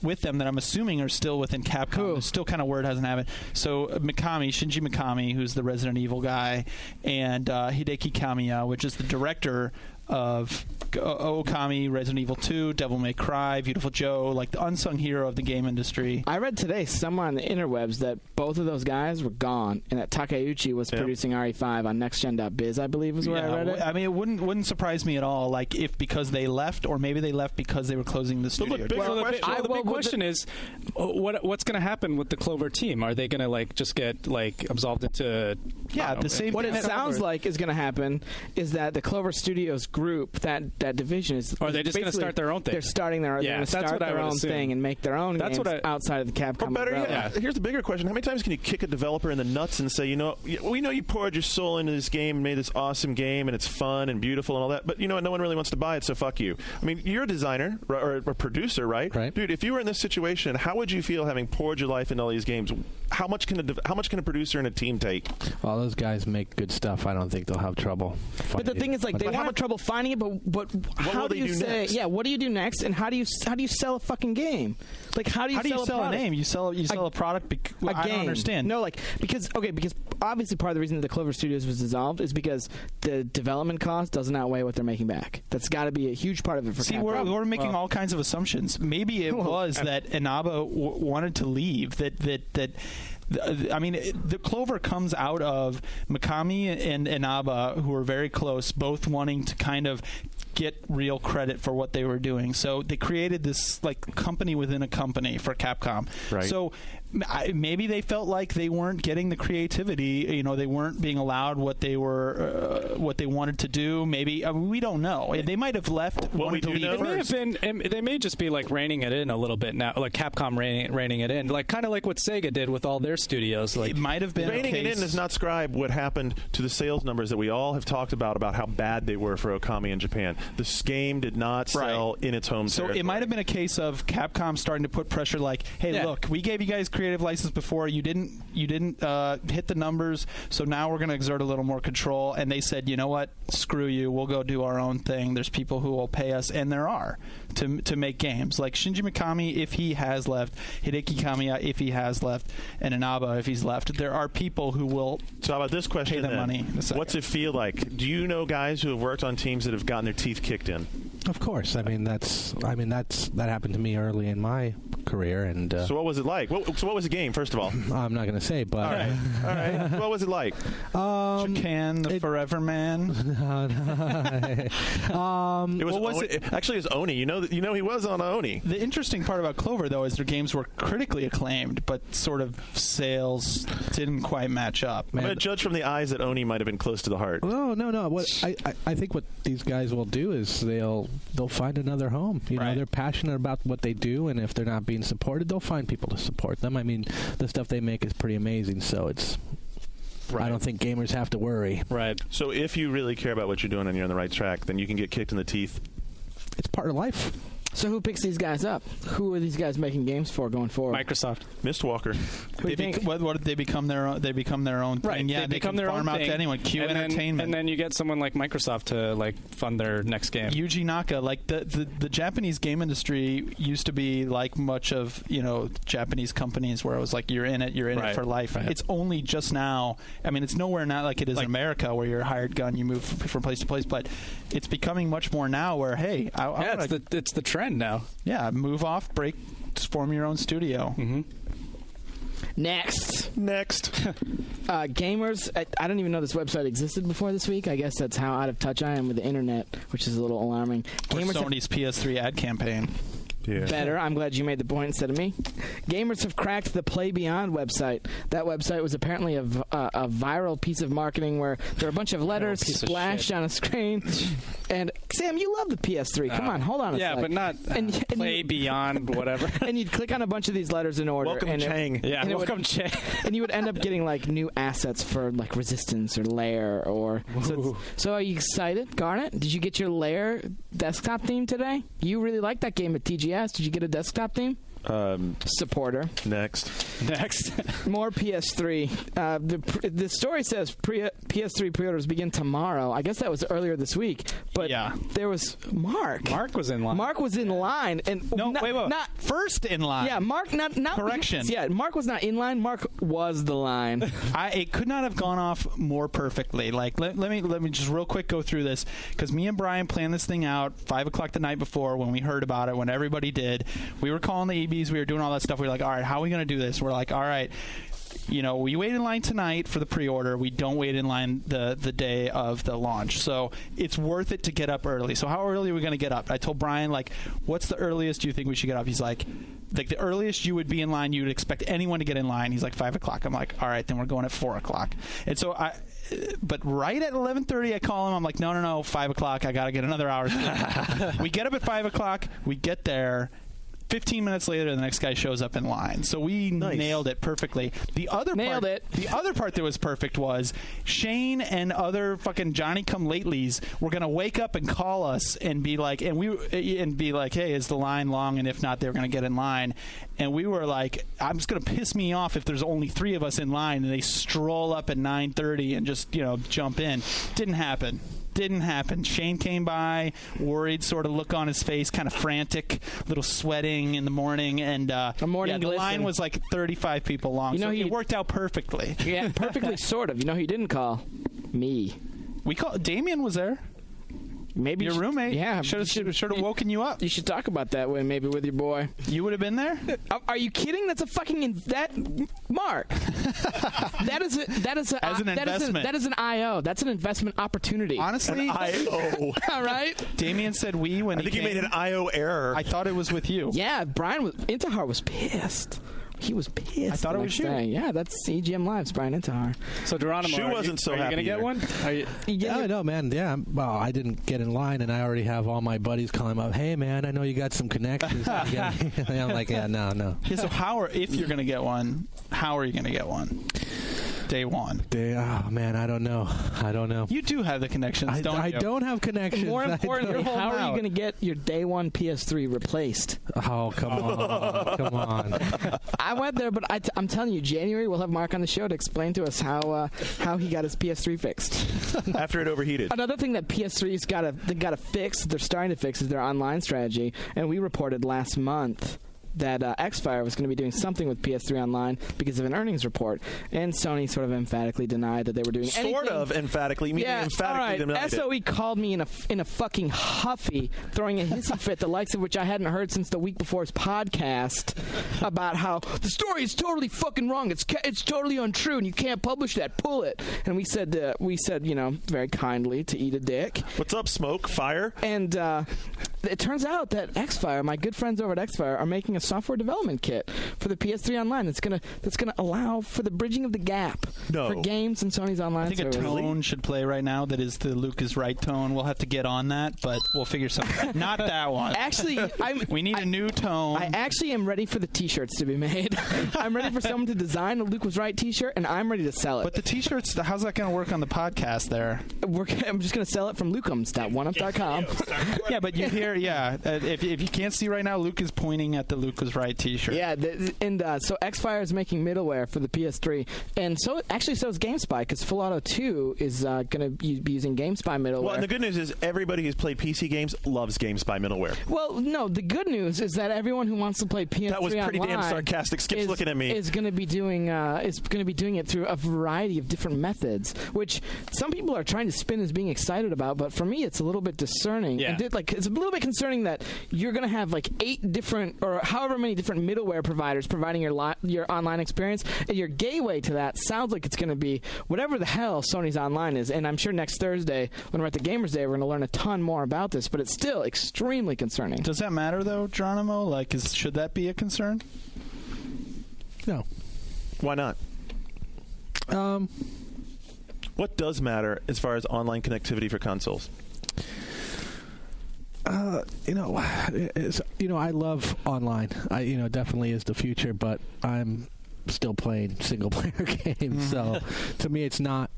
with them that I'm assuming are still within Capcom. There's still kind of word hasn't happened. So Shinji Mikami, who's the Resident Evil guy, and Hideki Kamiya, which is the director of Okami, Resident Evil 2, Devil May Cry, Beautiful Joe, like the unsung hero of the game industry. I read today somewhere on the interwebs that both of those guys were gone, and that Takeuchi was producing RE5 on NextGen.biz, I believe was where I read it. I mean, it wouldn't surprise me at all, like if because they left, or maybe they left because they were closing the studio. The big question is, what's going to happen with the Clover team? Are they going to like just get like absolved into? Yeah, the same. What it sounds like is going to happen is that the Clover Studios group, that division is. Or are they just going to start their own thing? They're starting their own thing and make their own games outside of the Capcom. Or better, here's the bigger question: how many times can you kick a developer in the nuts and say, we know you poured your soul into this game and made this awesome game and it's fun and beautiful and all that, but you know what? No one really wants to buy it, so fuck you. I mean, you're a designer or a producer, right? Dude, if you were in this situation, how would you feel having poured your life into all these games? How much can a producer and a team take? Well, those guys make good stuff. I don't think they'll have trouble. But the thing is, like, they won't have trouble finding it. But how do you say? Next? Yeah, what do you do next? And how do you sell a fucking game? Like, how do you sell a name? You sell a product. I don't understand. No, like because obviously part of the reason that the Clover Studios was dissolved is because the development cost doesn't outweigh what they're making back. That's got to be a huge part of it for Capcom. We're making all kinds of assumptions. Maybe it was that Inaba wanted to leave. I mean, the Clover comes out of Mikami and Inaba, who are very close, both wanting to kind of get real credit for what they were doing. So they created this like company within a company for Capcom. Right. So maybe they felt like they weren't getting the creativity. They weren't being allowed what they wanted to do. Maybe we don't know. They might have left. They may just be like reining it in a little bit now, like Capcom reining it in, like kind of like what Sega did with all their studios. Like it might have been reining it in does not describe what happened to the sales numbers that we all have talked about how bad they were for Okami in Japan. This game did not sell in its home territory. So it might have been a case of Capcom starting to put pressure, like, "Hey, look, we gave you guys creative license before. You didn't hit the numbers, so now we're going to exert a little more control." And they said, "You know what? Screw you. We'll go do our own thing. There's people who will pay us," and there are to make games. Like Shinji Mikami, if he has left, Hideki Kamiya, if he has left, and Inaba, if he's left. There are people who will. So how about this question? Pay them money. What's it feel like? Do you know guys who have worked on teams that have gotten their teeth kicked in? Of course. I mean, that happened to me early in my career. And so what was it like? So what was the game, first of all? I'm not going to say, but all right. What was it like? Japan, the Forever Man. It was actually it was Oni. You know he was on Oni. The interesting part about Clover, though, is their games were critically acclaimed, but sort of sales didn't quite match up. I'm going to judge from the eyes that Oni might have been close to the heart. No. What I think what these guys will do is they'll find another home. They're passionate about what they do, and if they're not being supported, they'll find people to support them. I mean, the stuff they make is pretty amazing, so it's. Right. I don't think gamers have to worry. Right. So if you really care about what you're doing and you're on the right track, then you can get kicked in the teeth. It's part of life. So who picks these guys up? Who are these guys making games for going forward? Microsoft. Mistwalker. What did they become their own? They become their own thing. Right. Yeah, they can farm out to anyone. Q Entertainment. And then you get someone like Microsoft to like fund their next game. Yuji Naka. Like the Japanese game industry used to be like much of Japanese companies where it was like you're in it for life. Right. It's only just now. I mean, it's nowhere now like it is in America where you're a hired gun, you move from place to place. But it's becoming much more now where it's the trend now. Yeah, move off, break, just form your own studio. Mm-hmm. Next. Gamers, I don't even know this website existed before this week. I guess that's how out of touch I am with the internet, which is a little alarming. Gamers Sony's PS3 ad campaign. Yeah. Better. I'm glad you made the point instead of me. Gamers have cracked the Play Beyond website. That website was apparently a viral piece of marketing where there are a bunch of letters splashed on a screen. And Sam, you love the PS3. Come on, hold on a second. Yeah, but not Play Beyond, whatever. And you'd click on a bunch of these letters in order. Welcome, Chang. Welcome, Chang. And you would end up getting like new assets for like Resistance or Lair or. So are you excited, Garnet? Did you get your Lair desktop theme today? You really liked that game at TGS. Did you get a desktop theme? supporter. Next. More PS3. The story says PS3 pre-orders begin tomorrow. I guess that was earlier this week. But there was Mark. Mark was in line. Mark was in line. And wait. Not first in line. Yeah, Mark not correction. Mark was not in line. Mark was the line. It could not have gone off more perfectly. Like let me just real quick go through this, because me and Brian planned this thing out 5 o'clock the night before when we heard about it, when everybody did. We were calling the EBs, we were doing all that stuff. We were like, all right, how are we going to do this? We're like, all right, we wait in line tonight for the pre-order. We don't wait in line the day of the launch. So it's worth it to get up early. So how early are we going to get up? I told Brian, like, what's the earliest you think we should get up? He's like the earliest you would be in line, you would expect anyone to get in line. He's like 5 o'clock. I'm like, all right, then we're going at 4 o'clock. And so but right at 11:30, I call him. I'm like, no, 5 o'clock. I got to get another hour. We get up at 5 o'clock. We get there. 15 minutes later, the next guy shows up in line. So we nailed it perfectly. The other part that was perfect was Shane and other fucking Johnny-come-latelys were going to wake up and call us and be like, hey, is the line long? And if not, they were going to get in line. And we were like, I'm just going to piss me off if there's only 3 of us in line, and they stroll up at 9:30 and just jump in. Didn't happen. Shane came by, worried sort of look on his face, kind of frantic, little sweating in the morning, and the line was like 35 people long. So it worked out perfectly. Yeah, perfectly, sort of. You know who you didn't call? Me. Damien was there. Maybe your roommate. Yeah, should have woken you up. You should talk about that way, maybe with your boy. You would have been there. Are you kidding? That's a fucking Mark. that is an investment. That is an IO. That's an investment opportunity. Honestly, an IO. All right. Damien said when I think you made an IO error. I thought it was with you. Yeah, Intihar was pissed. He was pissed. I thought it was you. Yeah, that's EGM Live's Brian Intihar. So Geronimo, Shu wasn't so happy. Are you going to get one? No, man. Yeah. Well, I didn't get in line, and I already have all my buddies calling up. Hey, man, I know you got some connections. I'm like, yeah, no. Yeah, so if you're going to get one, how are you going to get one? Day one. Oh, man, I don't know. You do have the connections, don't you? I don't have connections. More importantly, how are you going to get your day one PS3 replaced? Oh, come on. I went there, but I'm telling you, January we'll have Mark on the show to explain to us how he got his PS3 fixed. After it overheated. Another thing that PS3's got to fix, they're starting to fix, is their online strategy. And we reported last month that Xfire was going to be doing something with PS3 Online because of an earnings report, and Sony sort of emphatically denied that they were doing anything. Sort of emphatically, meaning emphatically denied it. SOE called me in a fucking huffy, throwing a hissy fit, the likes of which I hadn't heard since the week before his podcast, about how the story is totally fucking wrong. It's totally untrue, and you can't publish that. Pull it. And we said very kindly to eat a dick. What's up, Smoke? Fire? And it turns out that Xfire, my good friends over at Xfire, are making a software development kit for the PS3 Online that's gonna allow for the bridging of the gap for games and Sony's online. I think service. A tone should play right now that is the Luke is right tone. We'll have to get on that, but we'll figure something. Not that one. Actually, we need a new tone. I actually am ready for the T-shirts to be made. I'm ready for someone to design a Luke was right T-shirt, and I'm ready to sell it. But the T-shirts, how's that going to work on the podcast? There, I'm just going to sell it from Lucums.oneup.com. Yeah, but you hear, if you can't see right now, Luke is pointing at the Luke was right T-shirt. Yeah, so Xfire is making middleware for the PS3, and so is GameSpy, because Full Auto 2 is going to be using GameSpy middleware. Well, and the good news is everybody who's played PC games loves GameSpy middleware. Well, no, the good news is that everyone who wants to play PS3 that was pretty damn sarcastic. Skip's looking at me. Is going to be doing it through a variety of different methods, which some people are trying to spin as being excited about, but for me, it's a little bit discerning. Yeah. It's a little bit concerning that you're going to have like 8 different or however many different middleware providers providing your online experience, and your gateway to that sounds like it's going to be whatever the hell Sony's Online is. And I'm sure next Thursday when we're at the Gamers Day, we're going to learn a ton more about this, but it's still extremely concerning. Does that matter though, Geronimo? Like, should that be a concern? No. Why not? What does matter as far as online connectivity for consoles? I love online. Definitely is the future, but I'm still playing single-player games. So to me, it's not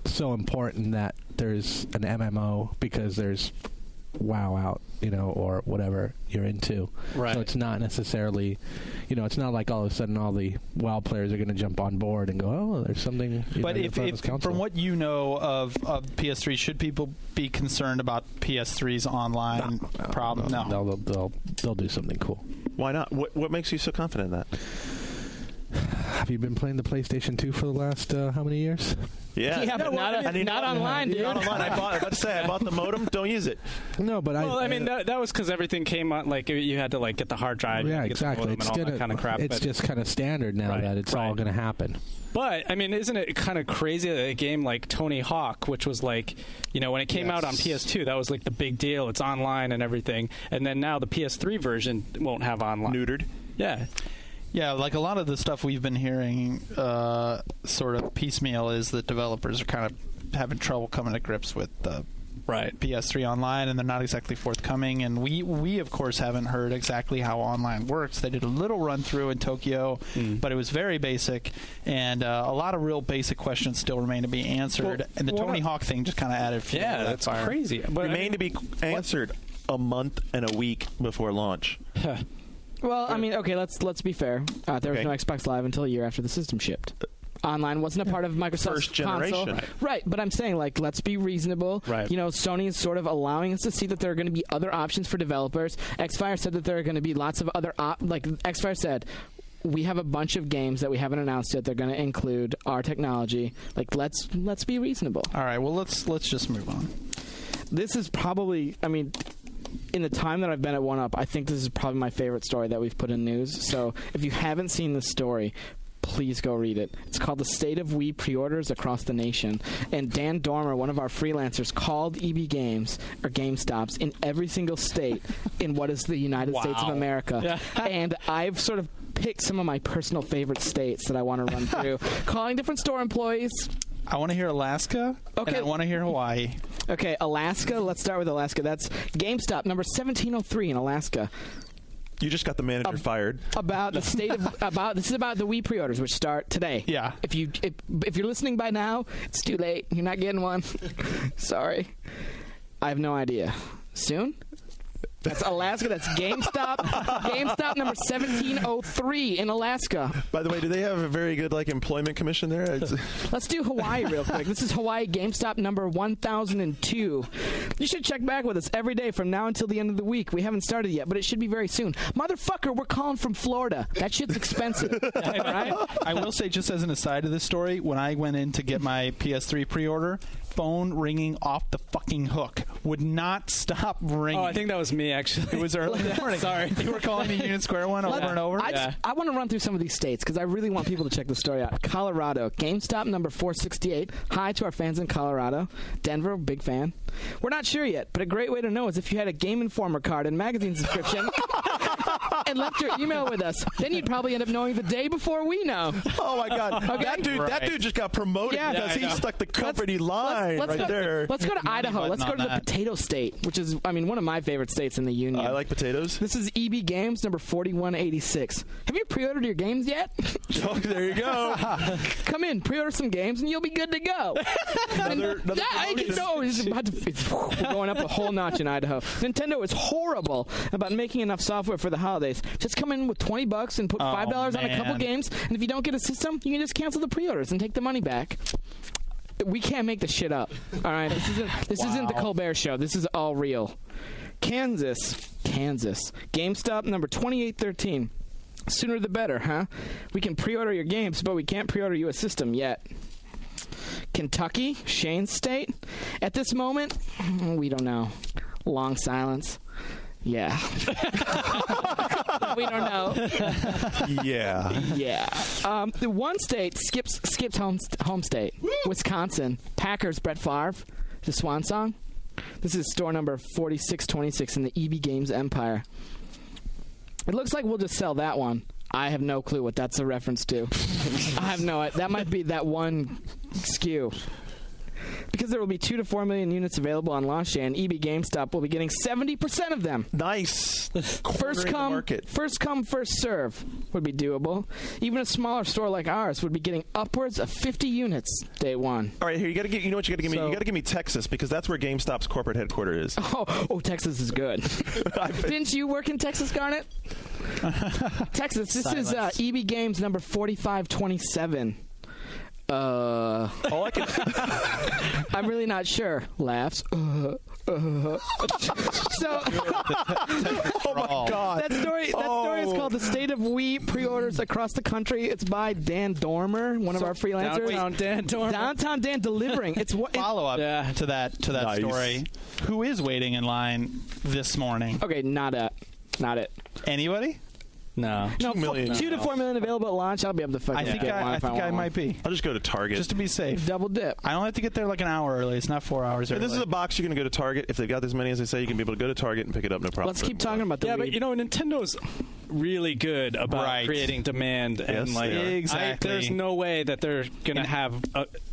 so important that there's an MMO because there's WoW out, or whatever you're into. Right. So it's not necessarily, it's not like all of a sudden all the WoW players are going to jump on board and go, oh, there's something. But if from what you know of PS3, should people be concerned about PS3's online problem? No. They'll do something cool. Why not? What makes you so confident in that? Have you been playing the PlayStation 2 for the last how many years? Yeah, but not online, dude. Not online. I bought the modem. Don't use it. No, but that was because everything came on. Like you had to get the hard drive. Yeah, exactly. It's and all that kind of crap. It's just kind of standard now that it's all going to happen. But isn't it kind of crazy that a game like Tony Hawk, which was when it came out on PS2, that was the big deal. It's online and everything, and then now the PS3 version won't have online. Neutered. Yeah. Yeah, a lot of the stuff we've been hearing sort of piecemeal is that developers are kind of having trouble coming to grips with the PS3 online, and they're not exactly forthcoming. And we of course haven't heard exactly how online works. They did a little run through in Tokyo, but it was very basic, and a lot of real basic questions still remain to be answered. And the Tony Hawk thing just kind of added fuel to that that's fire. Crazy. But remain to be answered a month and a week before launch. Well, okay, let's be fair. There was no Xbox Live until a year after the system shipped. Online wasn't a part of Microsoft's first generation. console. Right, but I'm saying, let's be reasonable. Right. Sony is sort of allowing us to see that there are going to be other options for developers. Xfire said that there are going to be lots of other Xfire said, we have a bunch of games that we haven't announced yet. They're going to include our technology. Let's be reasonable. All right, well, let's just move on. This is probably, in the time that I've been at 1UP, I think this is probably my favorite story that we've put in news. So if you haven't seen this story, please go read it. It's called The State of Wii Pre-Orders Across the Nation. And Dan Dormer, one of our freelancers, called EB Games, or GameStops, in every single state in what is the United States of America. Yeah. And I've sort of picked some of my personal favorite states that I want to run through. Calling different store employees. I want to hear Alaska, and I want to hear Hawaii. Okay, Alaska. Let's start with Alaska. That's GameStop number 1703 in Alaska. You just got the manager fired. About the state of this is about the Wii pre-orders, which start today. Yeah. If you're listening by now, it's too late. You're not getting one. Sorry. I have no idea. Soon. That's Alaska. That's GameStop. GameStop number 1703 in Alaska. By the way, do they have a very good employment commission there? Let's do Hawaii real quick. This is Hawaii GameStop number 1002. You should check back with us every day from now until the end of the week. We haven't started yet, but it should be very soon. Motherfucker, we're calling from Florida. That shit's expensive. Right? I will say, just as an aside to this story, when I went in to get my PS3 pre-order, phone ringing off the fucking hook. Would not stop ringing. Oh, I think that was me, actually. It was early in the morning. Sorry. You were calling the Union Square one over and over? I want to run through some of these states because I really want people to check the story out. Colorado, GameStop number 468. Hi to our fans in Colorado. Denver, big fan. We're not sure yet, but a great way to know is if you had a Game Informer card and magazine subscription and left your email with us. Then you'd probably end up knowing the day before we know. Oh, my God. Okay? That dude just got promoted because he stuck the company line there. Let's go to Idaho. Let's go to the potato state, which is, one of my favorite states in the union. I like potatoes. This is EB Games number 4186. Have you pre-ordered your games yet? Oh, there you go. Come in, pre-order some games, and you'll be good to go. We're going up a whole notch in Idaho. Nintendo is horrible about making enough software for the holidays. Just come in with $20 and put $5 on a couple games, and if you don't get a system, you can just cancel the pre-orders and take the money back. We can't make this shit up. All right, this isn't the Colbert Show. This is all real. Kansas. GameStop number 2813. Sooner the better, huh? We can pre-order your games, but we can't pre-order you a system yet. Kentucky, Shane State. At this moment, we don't know. Long silence. Yeah. We don't know. Yeah. The one state skips home state. Woo! Wisconsin. Packers, Brett Favre. The Swan Song. This is store number 4626 in the EB Games Empire. It looks like we'll just sell that one. I have no clue what that's a reference to. I have no idea. That might be that one SKU. Because there will be 2 to 4 million units available on launch day, and EB GameStop will be getting 70% of them. Nice. First come, first serve would be doable. Even a smaller store like ours would be getting upwards of 50 units day one. All right, here, you got to get. You know what you got to give me? You got to give me Texas, because that's where GameStop's corporate headquarters is. Oh, Texas is good. Didn't you work in Texas, Garnet? Texas. This is EB Games number 4527. I'm really not sure. Laughs. So, oh my God! That story is called "The State of Wii Pre-Orders Across the Country." It's by Dan Dormer, one of our freelancers. Downtown Dan delivering. It's follow up to that nice. Story. Who is waiting in line this morning? Okay, not it. Anybody? No. 2 to 4 million available at launch. I'll be able to fucking get one. I think I might be. I'll just go to Target. Just to be safe. Double dip. I don't have to get there like an hour early. It's not 4 hours early. This is a box you're going to go to Target. If they've got as many as they say, you can be able to go to Target and pick it up, no problem. Let's keep talking about the Wii. But, Nintendo's really good about creating demand. Yes, and exactly. There's no way that they're going to have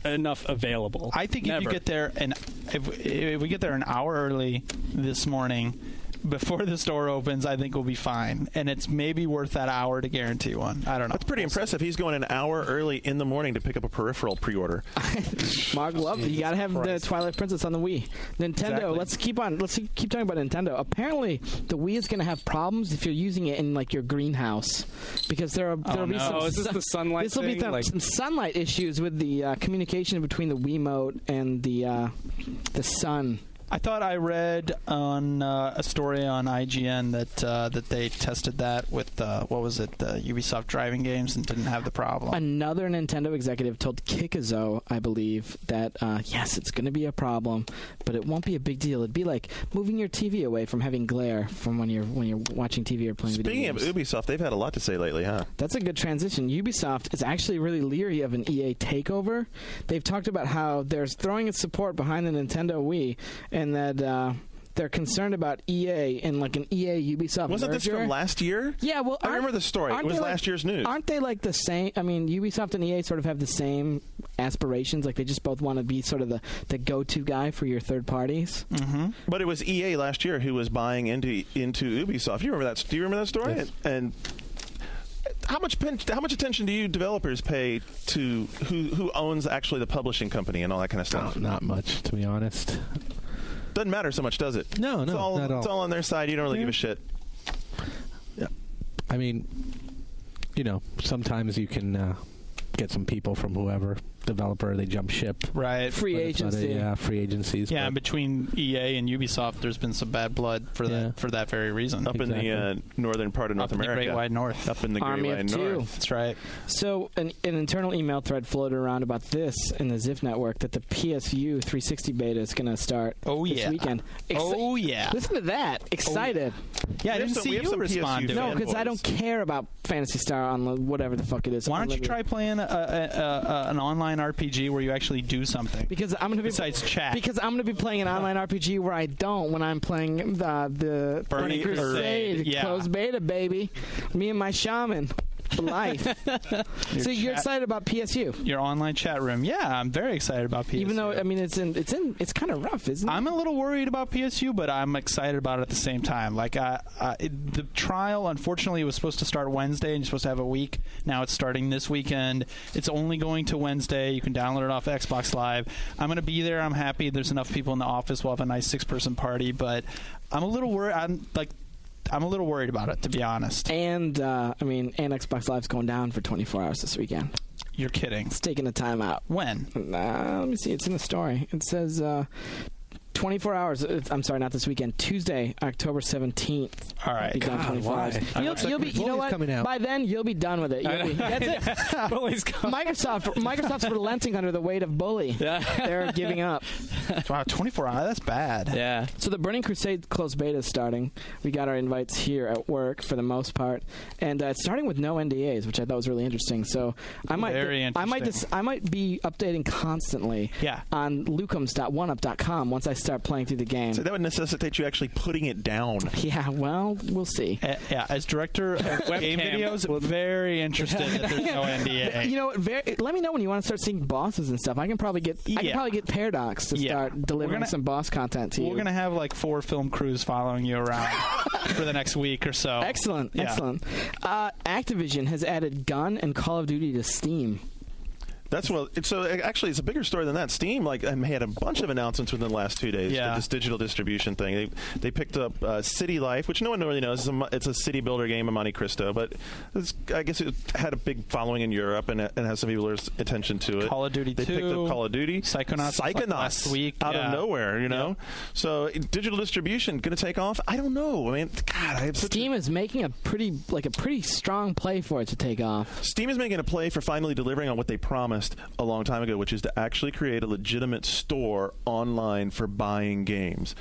enough available. I think if you get there, and if we get there an hour early this morning, before the store opens, I think we'll be fine. And it's maybe worth that hour to guarantee one. I don't know. That's pretty impressive. He's going an hour early in the morning to pick up a peripheral pre-order. Mark loved it. You got to have the Twilight Princess on the Wii. Nintendo, let's keep talking about Nintendo. Apparently, the Wii is going to have problems if you're using it in like your greenhouse, because there'll be some is this the sunlight thing? This will be some sunlight issues with the communication between the Wiimote and the sun. I thought I read on a story on IGN that they tested that with Ubisoft driving games and didn't have the problem. Another Nintendo executive told Kikazo, I believe, that yes, it's going to be a problem, but it won't be a big deal. It'd be like moving your TV away from having glare from when you're watching TV or playing video games. Speaking of Ubisoft, they've had a lot to say lately, huh? That's a good transition. Ubisoft is actually really leery of an EA takeover. They've talked about how they're throwing its support behind the Nintendo Wii, and that they're concerned about EA and like an EA Ubisoft Wasn't merger. this from last year? Yeah, well, I remember the story. It was last year's news. Aren't they like the same? I mean, Ubisoft and EA sort of have the same aspirations. Like they just both want to be sort of the go-to guy for your third parties. Mm-hmm. But it was EA last year who was buying into Ubisoft. You remember that? Do you remember that story? Yes. And how much attention do you developers pay to who owns actually the publishing company and all that kind of stuff? Not much, to be honest. Doesn't matter so much, does it? No, not at all. It's all on their side. You don't really give a shit. Yeah. I mean, sometimes you can get some people from whoever developer, they jump ship. Right. Free agency. Free agencies. Yeah, and between EA and Ubisoft, there's been some bad blood for that very reason. Up in the northern part of North America. Up in the Great Wide North. Up in the Great Wide North. That's right. So an internal email thread floated around about this in the Ziff network that the PSU 360 beta is going to start this weekend. Oh, yeah. Listen to that. Excited. Yeah, I didn't see you respond to it. No, because I don't care about Phantasy Star on whatever the fuck it is. Why don't you try playing an online RPG where you actually do something? Because I'm going to be besides chat. Because I'm going to be playing an online RPG where I don't when I'm playing the Burning Crusade closed beta, baby. Me and my shaman. For life. So you're excited about PSU? Your online chat room. Yeah, I'm very excited about PSU. Even though it's kind of rough, isn't it? I'm a little worried about PSU, but I'm excited about it at the same time. Like the trial, unfortunately, was supposed to start Wednesday, and you're supposed to have a week. Now it's starting this weekend. It's only going to Wednesday. You can download it off Xbox Live. I'm going to be there. I'm happy. There's enough people in the office. We'll have a nice 6-person party, but I'm a little worried. I'm a little worried about it, to be honest. And Xbox Live's going down for 24 hours this weekend. You're kidding. It's taking a time out. When? Let me see. It's in the story. It says 24 hours. I'm sorry, not this weekend. Tuesday, October 17th. All right. Be done 24 hours. You'll be. You know what? By then, you'll be done with it. That's it. Microsoft's relenting under the weight of Bully. Yeah. They're giving up. Wow, 24 hours. That's bad. Yeah. So the Burning Crusade closed beta is starting. We got our invites here at work for the most part, and it's starting with no NDAs, which I thought was really interesting. So I might be updating constantly. Yeah. On lucums.oneup.com once I start playing through the game. So that would necessitate you actually putting it down. Yeah, well, we'll see. Yeah, as director of game videos, very interested that there's no NDA. You know, let me know when you want to start seeing bosses and stuff. I can probably get Paradox to start delivering some boss content to you. We're gonna have like 4 film crews following you around for the next week or so. Excellent. Activision has added Gun and Call of Duty to Steam. So actually, it's a bigger story than that. Steam had a bunch of announcements within the last 2 days for this digital distribution thing. They picked up City Life, which no one really knows. It's a city builder game of Monte Cristo, but I guess it had a big following in Europe and has some people's attention to it. Call of Duty 2. They picked up Call of Duty. Psychonauts last week. Out of nowhere, you know? So digital distribution going to take off? I don't know. I mean, God, Steam is making a pretty strong play for it to take off. Steam is making a play for finally delivering on what they promised a long time ago, which is to actually create a legitimate store online for buying games.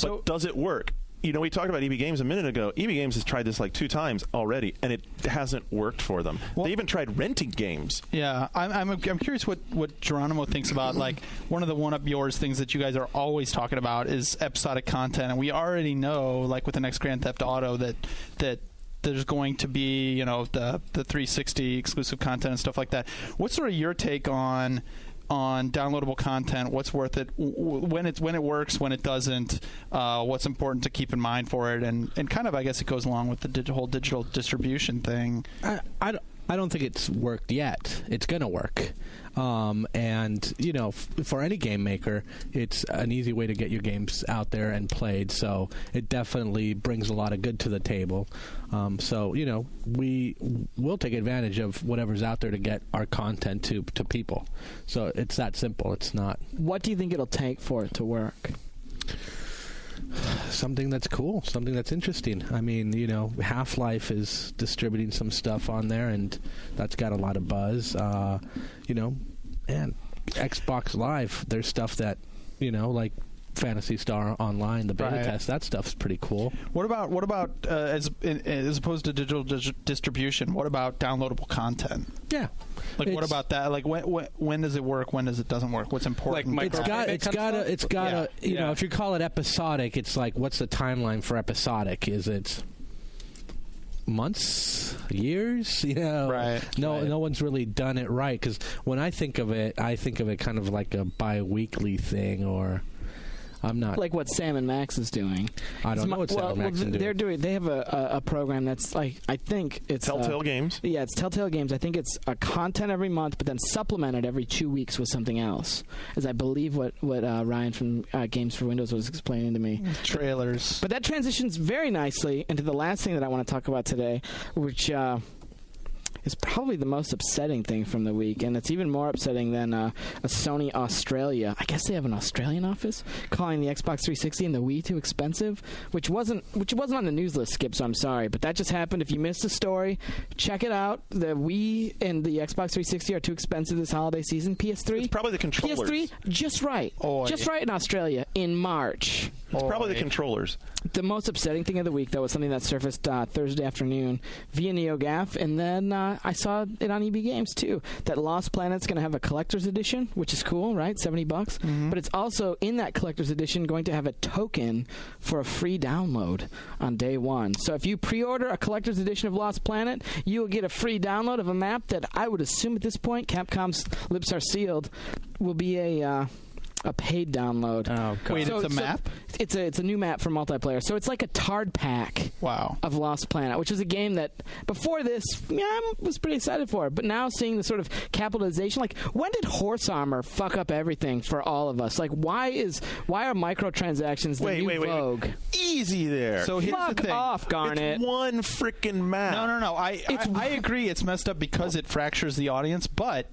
But does it work? You know, we talked about EB Games a minute ago. EB Games has tried this like 2 times already, and it hasn't worked for them. They even tried renting games. Yeah, I'm curious what Geronimo thinks about, like, one of the one-up-yours things that you guys are always talking about is episodic content, and we already know, like with the next Grand Theft Auto, that there's going to be, you know, the 360 exclusive content and stuff like that. What's sort of your take on downloadable content? What's worth it when it works, when it doesn't? What's important to keep in mind for it, and kind of, I guess it goes along with the whole digital distribution thing. I don't think it's worked yet. It's going to work. And, you know, for any game maker, it's an easy way to get your games out there and played. So it definitely brings a lot of good to the table. So, you know, we will take advantage of whatever's out there to get our content to people. So it's that simple. It's not. What do you think it'll take for it to work? Something that's cool, something that's interesting. I mean, you know, Half-Life is distributing some stuff on there, and that's got a lot of buzz. You know, and Xbox Live, there's stuff that, you know, like Phantasy Star Online, the beta test, that stuff's pretty cool. What about as opposed to digital distribution? What about downloadable content? Yeah. Like, what about that? Like, when does it work? When does it doesn't work? What's important? Like it's got you know, if you call it episodic, it's like, what's the timeline for episodic? Is it months, years? You know, no one's really done it right, because when I think of it kind of like a bi-weekly thing, or I'm not like what Sam and Max is doing. I don't know what Sam and Max is doing. They have a program that's like, I think it's Telltale Games. Yeah, it's Telltale Games. I think it's a content every month, but then supplemented every 2 weeks with something else. As I believe what Ryan from Games for Windows was explaining to me. Trailers. But that transitions very nicely into the last thing that I want to talk about today, which is probably the most upsetting thing from the week, and it's even more upsetting than a Sony Australia. I guess they have an Australian office, calling the Xbox 360 and the Wii too expensive, which wasn't on the news list, Skip. So I'm sorry, but that just happened. If you missed the story, check it out. The Wii and the Xbox 360 are too expensive this holiday season. PS3, it's probably the controllers. PS3, just right in Australia in March. It's probably the controllers. The most upsetting thing of the week, though, was something that surfaced Thursday afternoon via NeoGAF, and then I saw it on EB Games, too, that Lost Planet's going to have a collector's edition, which is cool, right? $70. Mm-hmm. But it's also, in that collector's edition, going to have a token for a free download on day one. So if you pre-order a collector's edition of Lost Planet, you will get a free download of a map that I would assume at this point, Capcom's lips are sealed, will be a paid download. Oh, God. Wait, it's a map? It's a new map for multiplayer. So it's like a Tard pack of Lost Planet, which is a game that before this, I was pretty excited for. But now seeing the sort of capitalization, like, when did Horse Armor fuck up everything for all of us? Like, why are microtransactions the new vogue? Easy there. So fuck off, Garnet. It's one freaking map. No. I agree. It's messed up because it fractures the audience, but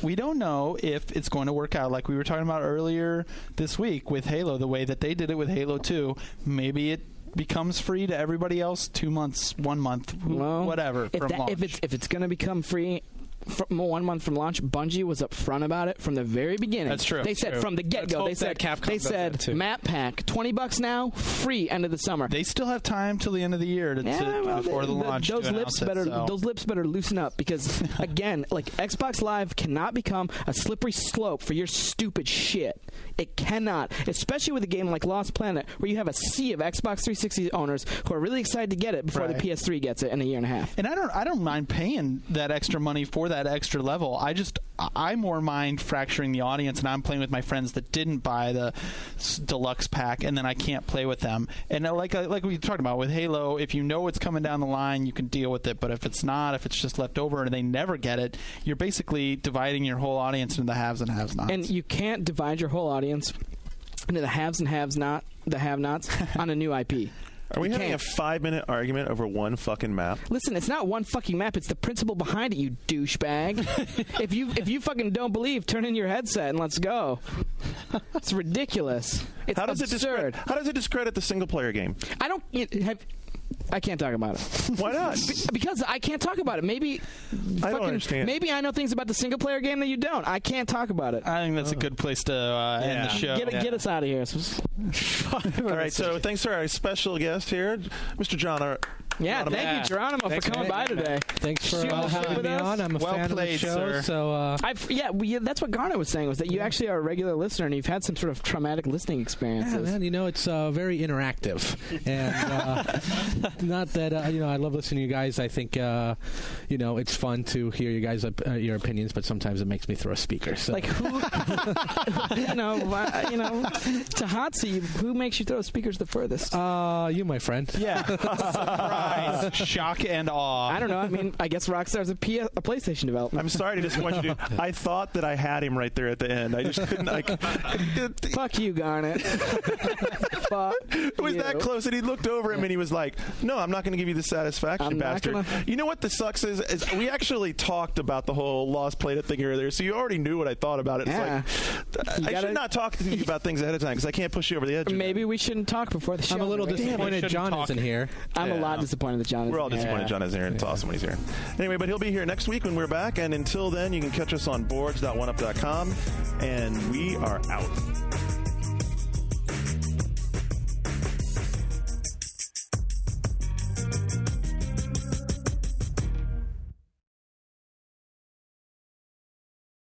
we don't know if it's going to work out like we were talking about earlier this week with Halo, the way that they did it with Halo 2. Maybe it becomes free to everybody else 2 months, 1 month, whatever. If it's going to become free, 1 month from launch, Bungie was upfront about it from the very beginning. That's true. They said from the get-go, they said map pack, $20 now, free end of the summer. They still have time till the end of the year before the launch. Those lips better loosen up because again, like Xbox Live cannot become a slippery slope for your stupid shit. It cannot, especially with a game like Lost Planet, where you have a sea of Xbox 360 owners who are really excited to get it before the PS3 gets it in a year and a half. And I don't mind paying that extra money for that extra level. I more mind fracturing the audience, and I'm playing with my friends that didn't buy the deluxe pack, and then I can't play with them. And like we talked about with Halo, if you know it's coming down the line, you can deal with it. But if it's not, if it's just left over and they never get it, you're basically dividing your whole audience into the haves and have-nots. And you can't divide your whole audience into the haves and have-nots on a new IP. Are we having a 5-minute argument over one fucking map? Listen, it's not one fucking map. It's the principle behind it, you douchebag. if you fucking don't believe, turn in your headset and let's go. It's ridiculous. It's absurd. How does it discredit the single-player game? I can't talk about it. Why not? Because I can't talk about it. Maybe I don't understand. Maybe I know things about the single player game that you don't. I can't talk about it. I think that's a good place to end the show. Get us out of here. All right. So thanks to our special guest here, Mr. John. Thank you, Geronimo, for coming by today. Thanks for having me on. I'm a fan of the show. Sir. So that's what Garner was saying, was that you actually are a regular listener and you've had some sort of traumatic listening experiences. Yeah, man. It's very interactive, and not that I love listening to you guys. I think it's fun to hear you guys your opinions, but sometimes it makes me throw a speaker. So. Like who, Tahatsi, who makes you throw speakers the furthest? You, my friend. Yeah. Surprise. Shock and awe. I don't know. I mean, I guess Rockstar's a PlayStation developer. I'm sorry to disappoint you, dude. I thought that I had him right there at the end. I just couldn't. Fuck you, Garnet. Fuck It was that close, and he looked over him and he was like, "No, I'm not going to give you the satisfaction, bastard." You know what the sucks is we actually talked about the whole Lost Planet thing earlier, so you already knew what I thought about it. It's I should not talk to you about things ahead of time because I can't push you over the edge. Maybe we shouldn't talk before the show. I'm a little disappointed John isn't here. I'm a lot disappointed that John isn't here. We're all disappointed John isn't here, and it's awesome when he's here. Anyway, but he'll be here next week when we're back, and until then, you can catch us on boards.oneup.com, and we are out.